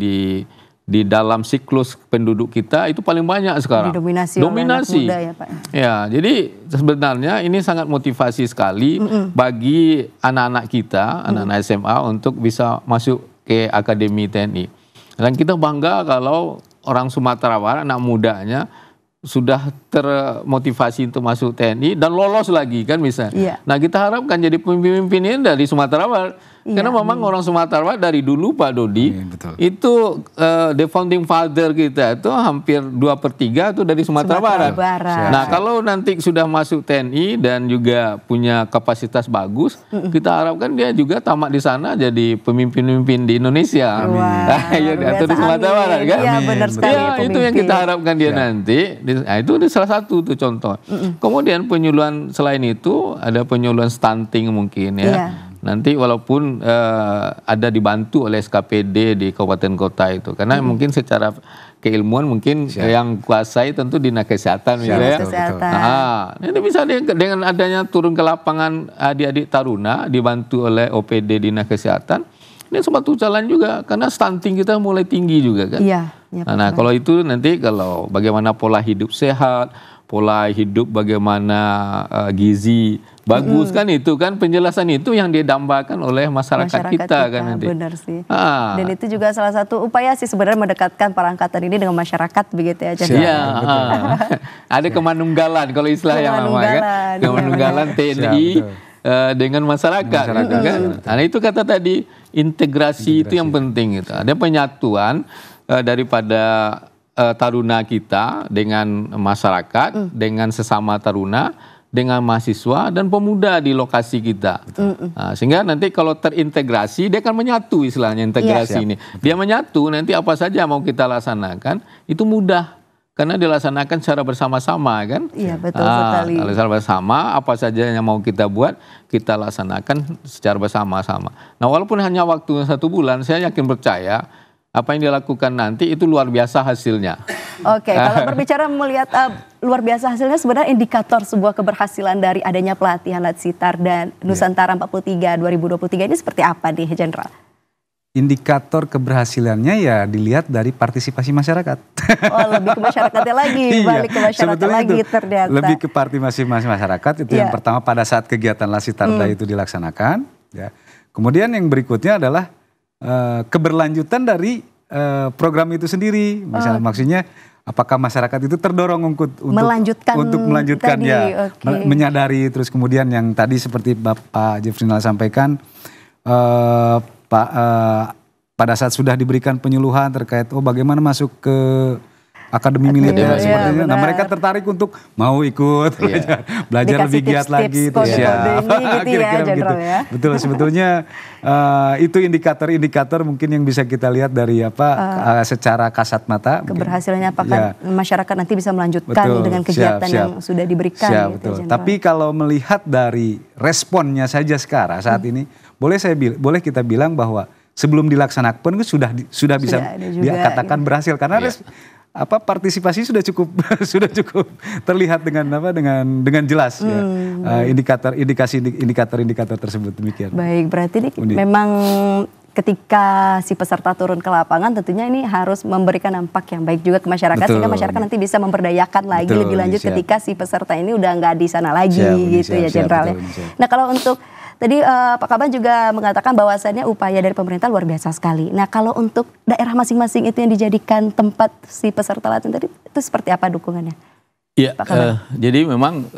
di dalam siklus penduduk kita itu paling banyak sekarang. Dominasi. Oleh anak muda ya Pak. Ya, jadi sebenarnya ini sangat motivasi sekali bagi anak-anak kita, anak-anak SMA untuk bisa masuk ke Akademi TNI. Dan kita bangga kalau orang Sumatera Barat, anak mudanya sudah termotivasi untuk masuk TNI dan lolos lagi kan misalnya. Nah kita harapkan jadi pemimpin-pemimpin dari Sumatera Barat. Karena memang orang Sumatera Barat dari dulu Pak Dodi itu the founding father kita itu hampir 2/3 itu dari Sumatera Barat. Nah kalau nanti sudah masuk TNI dan juga punya kapasitas bagus, kita harapkan dia juga tamat di sana jadi pemimpin-pemimpin di Indonesia. Atau di Sumatera Barat kan? Iya benar sekali. Ya, itu yang kita harapkan dia nanti. Nah, itu salah satu tuh contoh. Kemudian penyuluhan selain itu ada penyuluhan stunting mungkin ya. Nanti walaupun ada dibantu oleh SKPD di kabupaten kota itu, karena mungkin secara keilmuan mungkin yang kuasai tentu dinas kesehatan misalnya. Nah, ini bisa dengan adanya turun ke lapangan adik-adik taruna dibantu oleh OPD dinas kesehatan, ini suatu jalan juga karena stunting kita mulai tinggi juga kan. Nah kalau itu nanti kalau bagaimana pola hidup sehat, pola hidup bagaimana gizi bagus kan itu kan penjelasan itu yang didambakan oleh masyarakat kita kan nanti. Benar sih. Dan itu juga salah satu upaya sih sebenarnya mendekatkan para angkatan ini dengan masyarakat begitu ya. Iya. Ada kemanunggalan kalau istilah yang lama kan. Kemanunggalan TNI dengan masyarakat. Gitu kan. Nah itu kata tadi integrasi itu yang penting itu. Ada penyatuan daripada taruna kita dengan masyarakat, dengan sesama taruna, dengan mahasiswa dan pemuda di lokasi kita. Nah, sehingga nanti kalau terintegrasi dia akan menyatu istilahnya integrasi ini. Dia menyatu nanti apa saja mau kita laksanakan itu mudah karena dilaksanakan secara bersama-sama kan. Iya betul sekali. Kalau secara bersama apa saja yang mau kita buat kita laksanakan secara bersama-sama. Nah walaupun hanya waktu 1 bulan saya yakin percaya apa yang dilakukan nanti itu luar biasa hasilnya. Oke, kalau berbicara melihat luar biasa hasilnya sebenarnya indikator sebuah keberhasilan dari adanya pelatihan Latsitar dan Nusantara 43 2023 ini seperti apa nih Jenderal? Indikator keberhasilannya ya dilihat dari partisipasi masyarakat. Oh lebih ke masyarakatnya lagi, balik ke masyarakat lagi ternyata. Lebih ke partisipasi masyarakat itu yang pertama pada saat kegiatan Latsitar itu dilaksanakan. Ya. Kemudian yang berikutnya adalah keberlanjutan dari program itu sendiri, misalnya maksudnya apakah masyarakat itu terdorong untuk melanjutkan tadi, ya, menyadari terus kemudian yang tadi seperti Bapak Jeffrinal sampaikan, pada saat sudah diberikan penyuluhan terkait bagaimana masuk ke akademi militer Iya, seperti itu. Nah, benar. mereka tertarik untuk mau ikut belajar Dikasih lebih giat tips-tips lagi. kode-kode ini gitu ya, Kira-kira Jenderal ya. Betul, sebetulnya itu indikator-indikator mungkin yang bisa kita lihat dari secara kasat mata. Keberhasilannya apakah masyarakat nanti bisa melanjutkan Betul, dengan kegiatan siap. yang sudah diberikan Siap, gitu, betul. Jenderal. Tapi kalau melihat dari responnya saja sekarang saat ini, boleh kita bilang bahwa sebelum dilaksanakan itu sudah bisa ada juga, dikatakan gitu. berhasil karena partisipasi sudah cukup sudah cukup terlihat dengan jelas ya. Indikator tersebut demikian. Baik, berarti ini Undi. memang ketika si peserta turun ke lapangan tentunya ini harus memberikan dampak yang baik juga ke masyarakat Betul. sehingga masyarakat nanti bisa memberdayakan lagi Betul, lebih lanjut siap. ketika si peserta ini udah nggak di sana lagi Siap, Undi, gitu ya siap, Jenderal ya. betul, Undi, siap. Nah kalau untuk tadi Pak Kaban juga mengatakan bahwasannya upaya dari pemerintah luar biasa sekali. Nah kalau untuk daerah masing-masing itu yang dijadikan tempat si peserta latihan tadi itu seperti apa dukungannya? Iya, Pak Kaban. jadi memang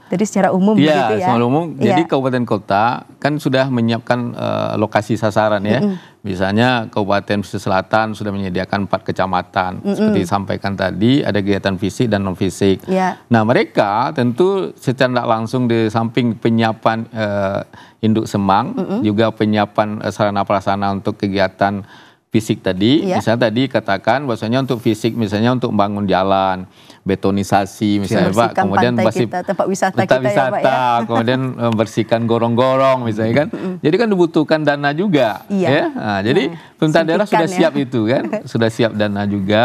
Jadi secara umum begitu ya? secara umum. Jadi Iya. kabupaten kota kan sudah menyiapkan lokasi sasaran ya. Misalnya Kabupaten Pesisir Selatan sudah menyediakan 4 kecamatan. Seperti disampaikan tadi ada kegiatan fisik dan non fisik. Iya. Nah mereka tentu secara tidak langsung di samping penyiapan induk semang, juga penyiapan sarana prasarana untuk kegiatan fisik tadi, Iya. misalnya tadi katakan bahwasanya untuk fisik misalnya untuk bangun jalan, betonisasi misalnya Pak, Bersihkan kemudian pantai bersih kita, tempat wisata tempat kita ya, Pak, ya. kemudian bersihkan gorong-gorong misalnya kan. Jadi kan dibutuhkan dana juga Iya. ya. Nah, jadi pemerintah daerah sudah suntikan ya. siap itu kan, sudah siap dana juga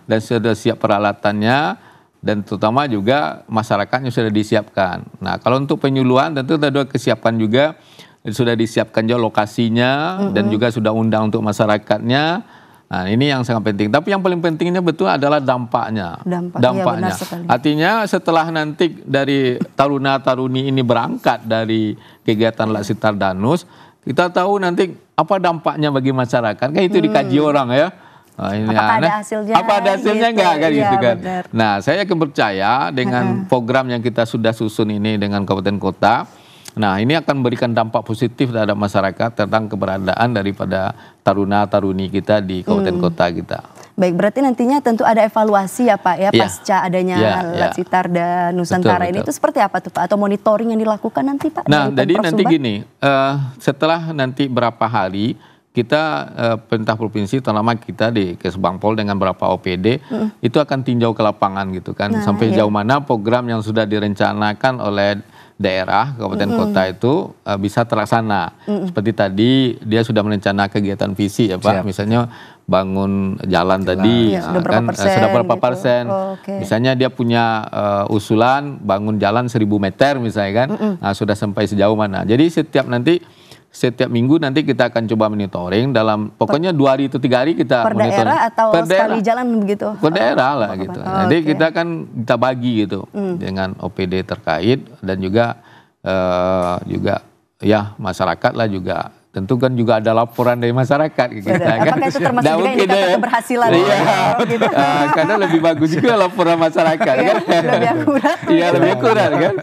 dan sudah siap peralatannya dan terutama juga masyarakatnya sudah disiapkan. Nah, kalau untuk penyuluhan tentu ada kesiapan juga sudah disiapkan juga lokasinya dan juga sudah undang untuk masyarakatnya. Nah, ini yang sangat penting. Tapi yang paling pentingnya betul adalah dampaknya. Dampaknya, benar sekali. Artinya setelah nanti dari taruna-taruni ini berangkat dari kegiatan Laksitar Danus, kita tahu nanti apa dampaknya bagi masyarakat. Kan itu dikaji orang ya. Nah, ini Apakah ada hasilnya? Apa ada hasilnya Gitu. enggak kan Iya, gitu kan. benar. Nah, saya yakin percaya dengan program yang kita sudah susun ini dengan kabupaten kota. Nah, ini akan memberikan dampak positif terhadap masyarakat tentang keberadaan daripada taruna-taruni kita di kabupaten kota kita. Baik, berarti nantinya tentu ada evaluasi ya Pak ya Iya. pasca adanya Iya, iya. Latsitar dan Nusantara Betul, ini betul. itu seperti apa tuh Pak? Atau monitoring yang dilakukan nanti Pak? Nah, dari jadi Pemprov nanti Sumbar? gini, setelah nanti berapa hari kita pemerintah provinsi, terutama kita di Kesbangpol dengan beberapa OPD itu akan tinjau ke lapangan gitu kan, sampai iya. jauh mana program yang sudah direncanakan oleh daerah kabupaten kota itu bisa terlaksana. Seperti tadi dia sudah merencanakan kegiatan visi ya Pak, Siap. misalnya bangun jalan tadi Iya, sudah berapa persen sudah berapa gitu. persen. Oh, oke. Misalnya dia punya usulan bangun jalan 1000 meter misalnya kan, nah, sudah sampai sejauh mana. Jadi setiap minggu nanti kita akan coba monitoring dalam pokoknya 2 hari atau 3 hari kita Per monitoring. daerah atau Per daerah. sekali jalan begitu? Per daerah lah Oh, gitu. oh, Nanti oke. kita bagi gitu dengan OPD terkait dan juga ya masyarakat lah juga. Tentu kan juga ada laporan dari masyarakat ke kita kan. Apakah itu termasuk Nggak juga mungkin indikator ya. keberhasilan? Iya. Gitu. Karena lebih bagus juga laporan masyarakat kan. Lebih akurat. Iya, lebih akurat kan.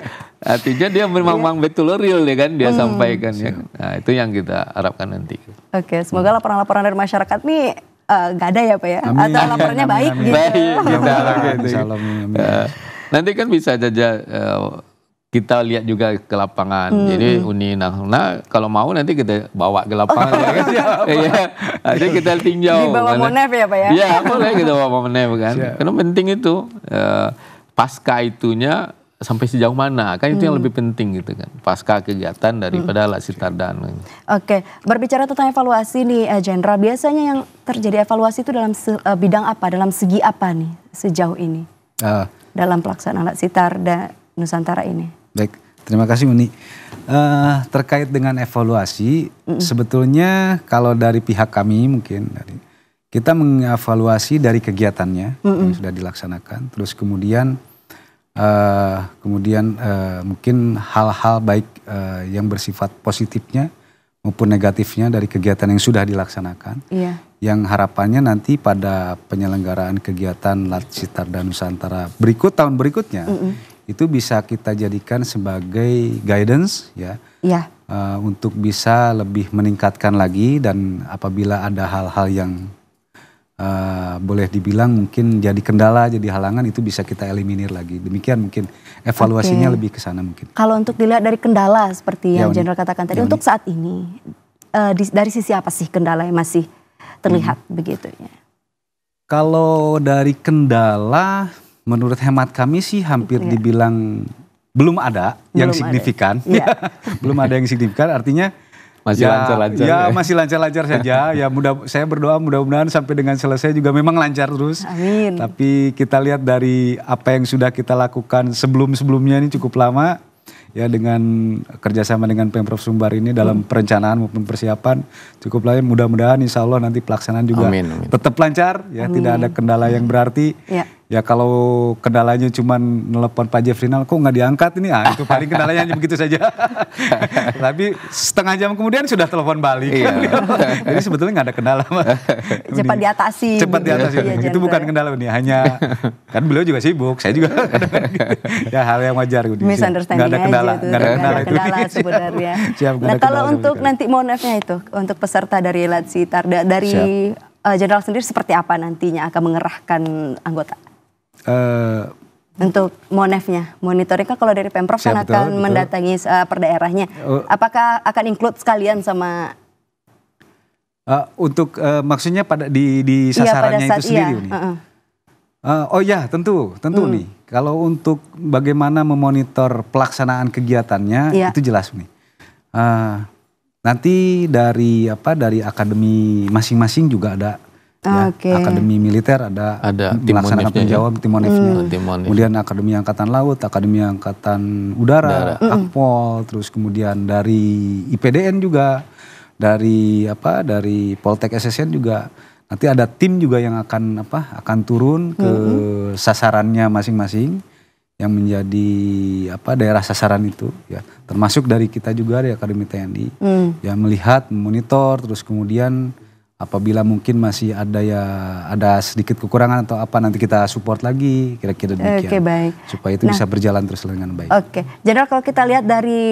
Artinya dia memang betul real ya kan dia sampaikan ya. Nah, itu yang kita harapkan nanti. Oke, semoga laporan-laporan dari masyarakat nih nggak ada ya Pak ya? Amin. Atau laporannya Amin, baik amin. gitu. Baik, kita harapkan itu. Insya Allah, amin. Nanti kan bisa saja kita lihat juga ke lapangan. Jadi nah kalau mau nanti kita bawa ke lapangan. Iya, nanti kita tinjau. Di bawah Monef ya Pak ya? Iya, boleh kita bawa Monef kan. Siap. Karena penting itu pasca itunya sampai sejauh mana, kan itu yang lebih penting gitu kan. Pasca kegiatan daripada Laksitar Danus. Oke, berbicara tentang evaluasi nih Jenderal, biasanya yang terjadi evaluasi itu dalam bidang apa, dalam segi apa nih sejauh ini dalam pelaksanaan Laksitar dan Nusantara ini? Baik, terima kasih Uni. Terkait dengan evaluasi, sebetulnya kalau dari pihak kami mungkin kita mengevaluasi dari kegiatannya yang sudah dilaksanakan, terus kemudian mungkin hal-hal baik yang bersifat positifnya maupun negatifnya dari kegiatan yang sudah dilaksanakan. Iya. Yang harapannya nanti pada penyelenggaraan kegiatan Latsitar dan Nusantara tahun berikutnya itu bisa kita jadikan sebagai guidance ya. Iya. Untuk bisa lebih meningkatkan lagi dan apabila ada hal-hal yang boleh dibilang mungkin jadi kendala, jadi halangan, itu bisa kita eliminir lagi. Demikian mungkin evaluasinya lebih ke sana mungkin. Kalau untuk dilihat dari kendala seperti yang Jenderal katakan tadi, untuk saat ini dari sisi apa sih kendala yang masih terlihat begitu ya? Kalau dari kendala, menurut hemat kami sih hampir dibilang belum ada yang signifikan. Belum ada yang signifikan, artinya masih lancar-lancar. Ya, masih lancar-lancar saja. Ya saya berdoa mudah-mudahan sampai dengan selesai juga memang lancar terus. Amin. Tapi kita lihat dari apa yang sudah kita lakukan sebelum-sebelumnya ini cukup lama. Ya, dengan kerjasama dengan Pemprov Sumbar ini dalam perencanaan maupun persiapan cukup lain. Mudah-mudahan insya Allah nanti pelaksanaan juga tetap lancar. Ya, tidak ada kendala yang berarti. Ya, kalau kendalanya cuma nelpon Pak Jeffrinal kok nggak diangkat ini, itu paling kendalanya hanya begitu saja. Tapi setengah jam kemudian sudah telepon balik. Jadi sebetulnya nggak ada kendala. Cepat diatasi. Cepat diatasi. Itu bukan kendala ini, hanya kan beliau juga sibuk, saya juga. Ya, hal yang wajar. Misunderstanding nggak ada kendala, nggak ada kendala sebenarnya. Nah, kalau untuk nanti monefnya itu, untuk peserta dari Latsitarda, dari Jenderal sendiri seperti apa nantinya akan mengerahkan anggota? Untuk monefnya, monitoring kan kalau dari Pemprov kan akan mendatangi per daerahnya. Apakah akan include sekalian sama? Untuk maksudnya di sasarannya itu sendiri nih. Oh ya, tentu nih. Kalau untuk bagaimana memonitor pelaksanaan kegiatannya itu jelas nih. Nanti dari akademi masing-masing juga ada. Akademi militer ada melaksanakan penjawab tim monefnya. Kemudian Akademi Angkatan Laut, Akademi Angkatan Udara, Akpol, terus kemudian dari IPDN juga, dari Poltek SSN juga. Nanti ada tim juga yang akan turun ke sasarannya masing-masing yang menjadi daerah sasaran itu, ya. Termasuk dari kita juga dari Akademi TNI, ya, melihat, memonitor, terus kemudian apabila mungkin masih ada sedikit kekurangan atau apa, nanti kita support lagi, kira-kira demikian. Baik. Supaya itu bisa berjalan terus dengan baik. Jenderal, kalau kita lihat dari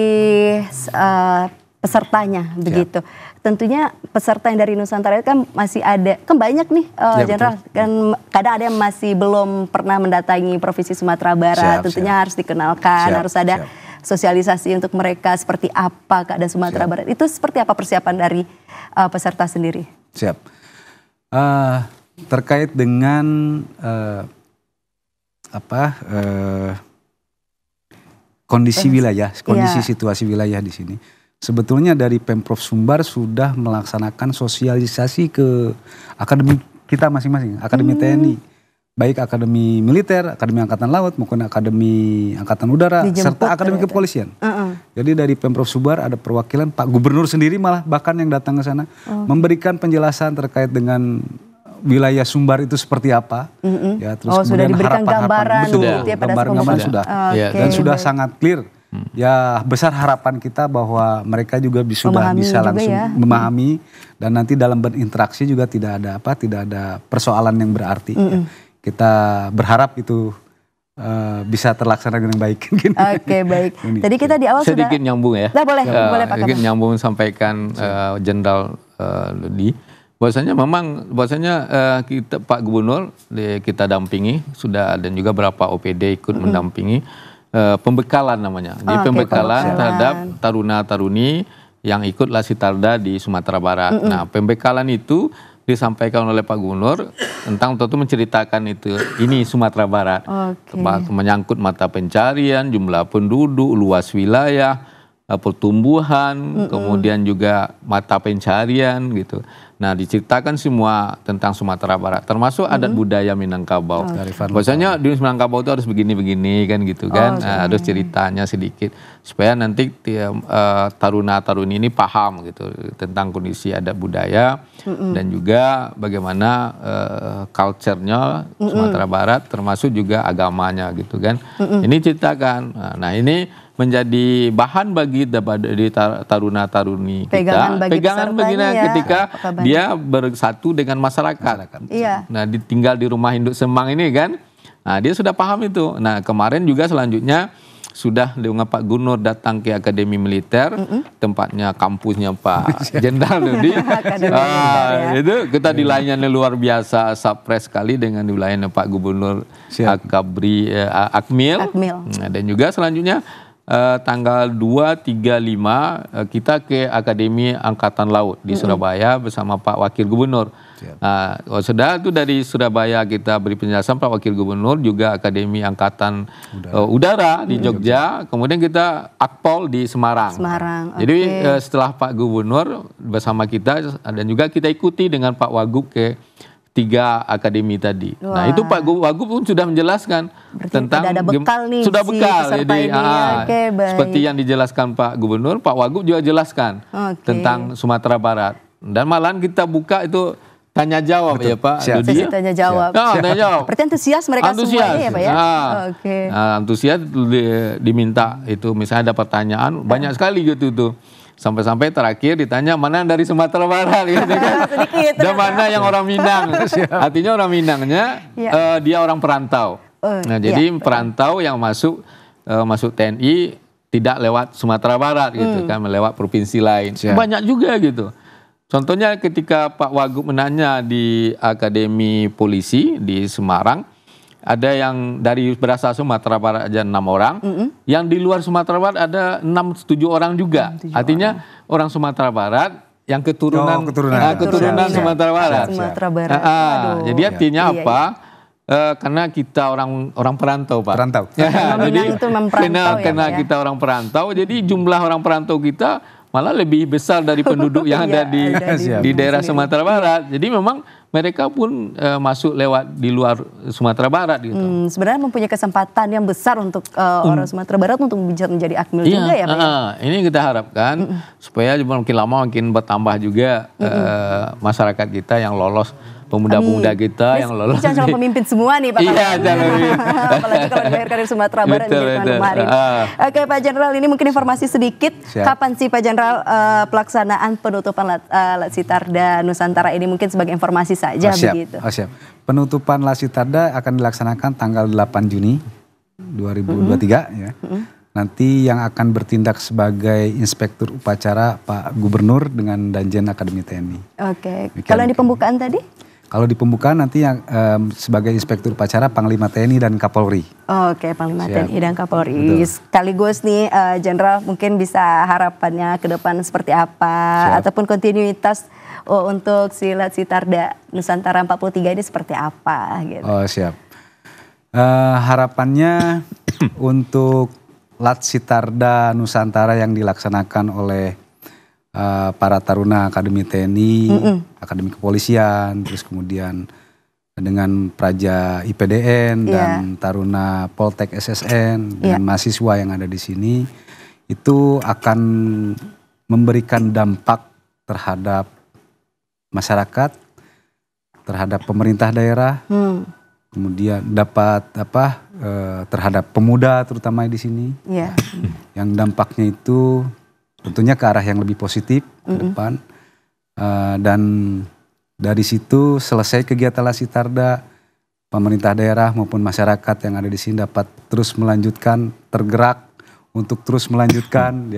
pesertanya begitu, tentunya peserta yang dari Nusantara itu kan masih ada, kan banyak nih Jenderal, kan kadang ada yang masih belum pernah mendatangi Provinsi Sumatera Barat, tentunya harus dikenalkan, harus ada sosialisasi untuk mereka seperti apa keadaan Sumatera Barat. Itu seperti apa persiapan dari peserta sendiri? Terkait dengan kondisi wilayah, kondisi situasi wilayah di sini. Sebetulnya dari Pemprov Sumbar sudah melaksanakan sosialisasi ke akademi kita masing-masing, Akademi TNI, baik Akademi Militer, Akademi Angkatan Laut maupun Akademi Angkatan Udara, serta Akademi Kepolisian. Jadi dari Pemprov Sumbar ada perwakilan, Pak Gubernur sendiri malah bahkan yang datang ke sana memberikan penjelasan terkait dengan wilayah Sumbar itu seperti apa. Ya, terus sudah diberikan gambaran, gambaran sudah, dan sudah sangat clear. Ya, besar harapan kita bahwa mereka juga sudah bisa langsung memahami, dan nanti dalam berinteraksi juga tidak ada persoalan yang berarti. Kita berharap itu bisa terlaksana dengan baik. Baik. Tadi kita di awal sedikit nyambung ya. Boleh Pak. Sedikit nyambung sampaikan Jenderal Ludi. Bahwasanya kita Pak Gubernur kita dampingi sudah, dan juga beberapa OPD ikut mendampingi. Pembekalan namanya. Jadi pembekalan terhadap taruna-taruni yang ikut Latsitarda di Sumatera Barat. Nah, pembekalan itu disampaikan oleh Pak Gubernur tentang tentu menceritakan ini Sumatera Barat. Menyangkut mata pencarian, jumlah penduduk, luas wilayah, pertumbuhan, kemudian juga mata pencarian gitu. Nah, diceritakan semua tentang Sumatera Barat, termasuk adat budaya Minangkabau. Bahwasanya di Minangkabau itu harus begini-begini kan gitu kan. Harus ceritanya sedikit supaya nanti taruna-taruni ini paham gitu tentang kondisi adat budaya dan juga bagaimana culture-nya Sumatera Barat, termasuk juga agamanya gitu kan. Ini ceritakan. Nah, ini menjadi bahan bagi taruna-taruni kita, pegangan baginya ketika dia bersatu dengan masyarakat. Nah, tinggal di rumah induk Semang ini kan, nah dia sudah paham itu. Nah, kemarin juga selanjutnya sudah dengan Pak Gubernur datang ke Akademi Militer, tempatnya kampusnya Pak Jenderal Nudi. Itu kita dilayani luar biasa, surprise sekali dengan dilayani Pak Gubernur Akmil. Dan juga selanjutnya tanggal 2, 3, 5 kita ke Akademi Angkatan Laut di Surabaya bersama Pak Wakil Gubernur. Nah, sudah itu dari Surabaya kita beri penjelasan Pak Wakil Gubernur, juga Akademi Angkatan Udara di Jogja, kemudian kita Akpol di Semarang. Jadi setelah Pak Gubernur bersama kita dan juga kita ikuti dengan Pak Wagub ke 3 akademi tadi. Nah itu Pak Wagub pun sudah menjelaskan tentang ada bekal nih, sudah bekal. Jadi seperti yang dijelaskan Pak Gubernur, Pak Wagub juga jelaskan tentang Sumatera Barat. Dan malahan kita buka itu tanya jawab. Betul. Ya Pak Dudi. Tanya jawab. Tanya jawab. Berarti antusias mereka semuanya ya Pak ya? Antusias diminta itu, misalnya ada pertanyaan banyak sekali gitu tuh. Sampai-sampai terakhir ditanya mana dari Sumatera Barat gitu kan. Dan mana yang orang Minang. Artinya orang Minangnya dia orang perantau. Nah, jadi perantau yang masuk TNI tidak lewat Sumatera Barat gitu kan, melewat provinsi lain. Banyak juga gitu. Contohnya ketika Pak Wagub menanya di Akademi Polisi di Semarang, ada yang dari berasal Sumatera Barat aja 6 orang, yang di luar Sumatera Barat ada 6-7 orang juga. Artinya orang Sumatera Barat yang keturunan Sumatera Barat. Jadi artinya apa? Karena kita orang perantau Pak. Jadi karena kita orang perantau, jadi jumlah orang perantau kita malah lebih besar dari penduduk yang ada di daerah Sumatera Barat. Jadi memang mereka pun masuk lewat di luar Sumatera Barat gitu. Sebenarnya mempunyai kesempatan yang besar untuk orang Sumatera Barat untuk menjadi Akmil juga ya Pak. Ini kita harapkan supaya makin lama makin bertambah juga masyarakat kita yang lolos, pemuda-pemuda kita yang lolos. Jangan pemimpin semua nih Pak. Iya, apalagi kalau dilahirkan dari Sumatera Barat kemarin. Oke Pak Jenderal, ini mungkin informasi sedikit. Kapan sih Pak Jenderal pelaksanaan penutupan Latsitarda Nusantara ini, mungkin sebagai informasi saja begitu. Siap. Penutupan Latsitarda akan dilaksanakan tanggal 8 Juni 2023 ya. Nanti yang akan bertindak sebagai inspektur upacara Pak Gubernur dengan Danjen Akademi TNI. Kalau di pembukaan tadi? Kalau di pembukaan nanti yang sebagai inspektur upacara Panglima TNI dan Kapolri. Panglima TNI dan Kapolri. Sekaligus nih Jenderal, mungkin bisa harapannya ke depan seperti apa, ataupun kontinuitas untuk si Latsitarda Nusantara 43 ini seperti apa gitu. Siap. Harapannya untuk Latsitarda Nusantara yang dilaksanakan oleh para taruna Akademi TNI, Akademi Kepolisian, terus kemudian dengan Praja IPDN dan taruna Poltek SSN dan mahasiswa yang ada di sini, itu akan memberikan dampak terhadap masyarakat, terhadap pemerintah daerah, kemudian dapat terhadap pemuda terutama di sini, yang dampaknya itu tentunya ke arah yang lebih positif ke depan. Dan dari situ selesai kegiatan Latsitarda, pemerintah daerah maupun masyarakat yang ada di sini dapat terus melanjutkan, tergerak untuk terus melanjutkan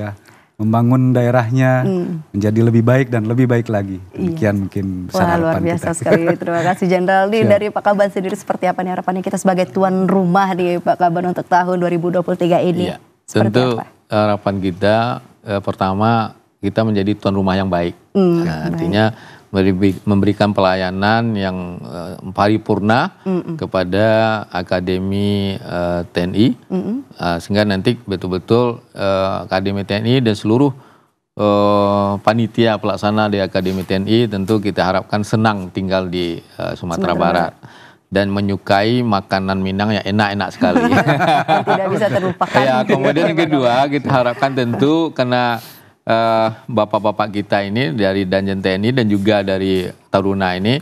membangun daerahnya menjadi lebih baik dan lebih baik lagi. Demikian mungkin harapan luar biasa kita. Sekali. Terima kasih Jenderal. Dari Pak Kaban sendiri seperti apa nih harapannya kita sebagai tuan rumah di Pak Kaban untuk tahun 2023 ini? Tentu harapan kita pertama kita menjadi tuan rumah yang baik. Artinya memberikan pelayanan yang paripurna kepada Akademi TNI, sehingga nanti betul-betul Akademi TNI dan seluruh panitia pelaksana di Akademi TNI tentu kita harapkan senang tinggal di Sumatera Barat dan menyukai makanan Minang yang enak-enak sekali. Tidak bisa terlupakan. Kemudian yang kedua kita harapkan tentu karena bapak-bapak kita ini dari Danjen TNI dan juga dari Taruna ini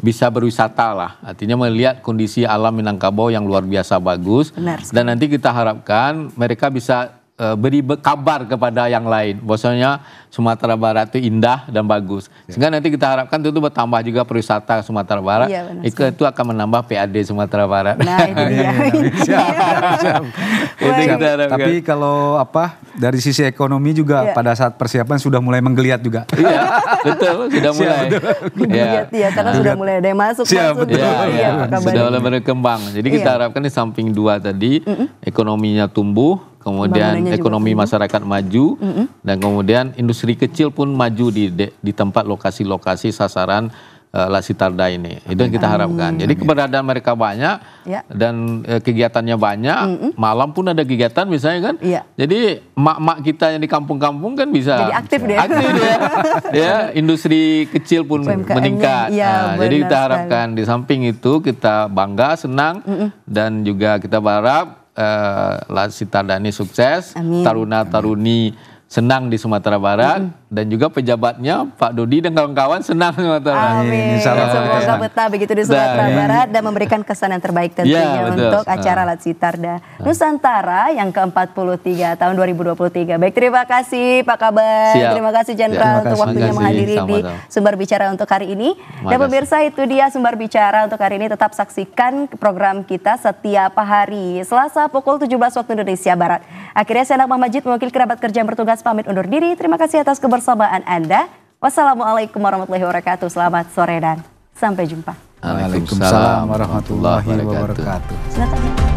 bisa berwisata lah. Artinya melihat kondisi alam Minangkabau yang luar biasa bagus. Dan nanti kita harapkan mereka bisa beri kabar kepada yang lain. Bahwasanya Sumatera Barat itu indah dan bagus. Sehingga nanti kita harapkan itu bertambah juga pariwisata Sumatera Barat. Itu akan menambah PAD Sumatera Barat. Nah itu dia. Tapi kalau dari sisi ekonomi juga pada saat persiapan sudah mulai menggeliat juga. Iya, betul, sudah mulai. Iya, karena sudah mulai ada yang masuk. Sudah mulai berkembang. Jadi kita harapkan di samping dua tadi, ekonominya tumbuh, kemudian ekonomi masyarakat maju, dan kemudian industri kecil pun maju di tempat lokasi-lokasi sasaran Latsitarda ini. Itu yang kita harapkan. Jadi keberadaan mereka banyak dan kegiatannya banyak. Malam pun ada kegiatan misalnya kan. Jadi mak-mak kita yang di kampung-kampung kan bisa jadi aktif deh. Aktif ya, industri kecil pun meningkat. Jadi kita harapkan di samping itu kita bangga, senang, dan juga kita berharap Latsitarda ini sukses, taruna-taruni senang di Sumatera Barat, dan juga pejabatnya Pak Dodi dan kawan-kawan senang di Sumatera Barat. Amin. Semoga betah begitu di Sumatera Barat dan memberikan kesan yang terbaik tentunya untuk acara Latsitarda Nusantara yang ke-43 tahun 2023. Baik, terima kasih Pak Kabar, terima kasih Jenderal untuk waktunya menghadiri di Sumber Bicara untuk hari ini. Dan pemirsa, itu dia Sumber Bicara untuk hari ini. Tetap saksikan program kita setiap hari Selasa pukul 17 waktu Indonesia Barat. Akhirnya saya Nakma Majid mewakili kerabat kerja yang bertugas pamit undur diri. Terima kasih atas kebersamaan Anda. Wassalamualaikum warahmatullahi wabarakatuh. Selamat sore dan sampai jumpa. Waalaikumsalam warahmatullahi wabarakatuh.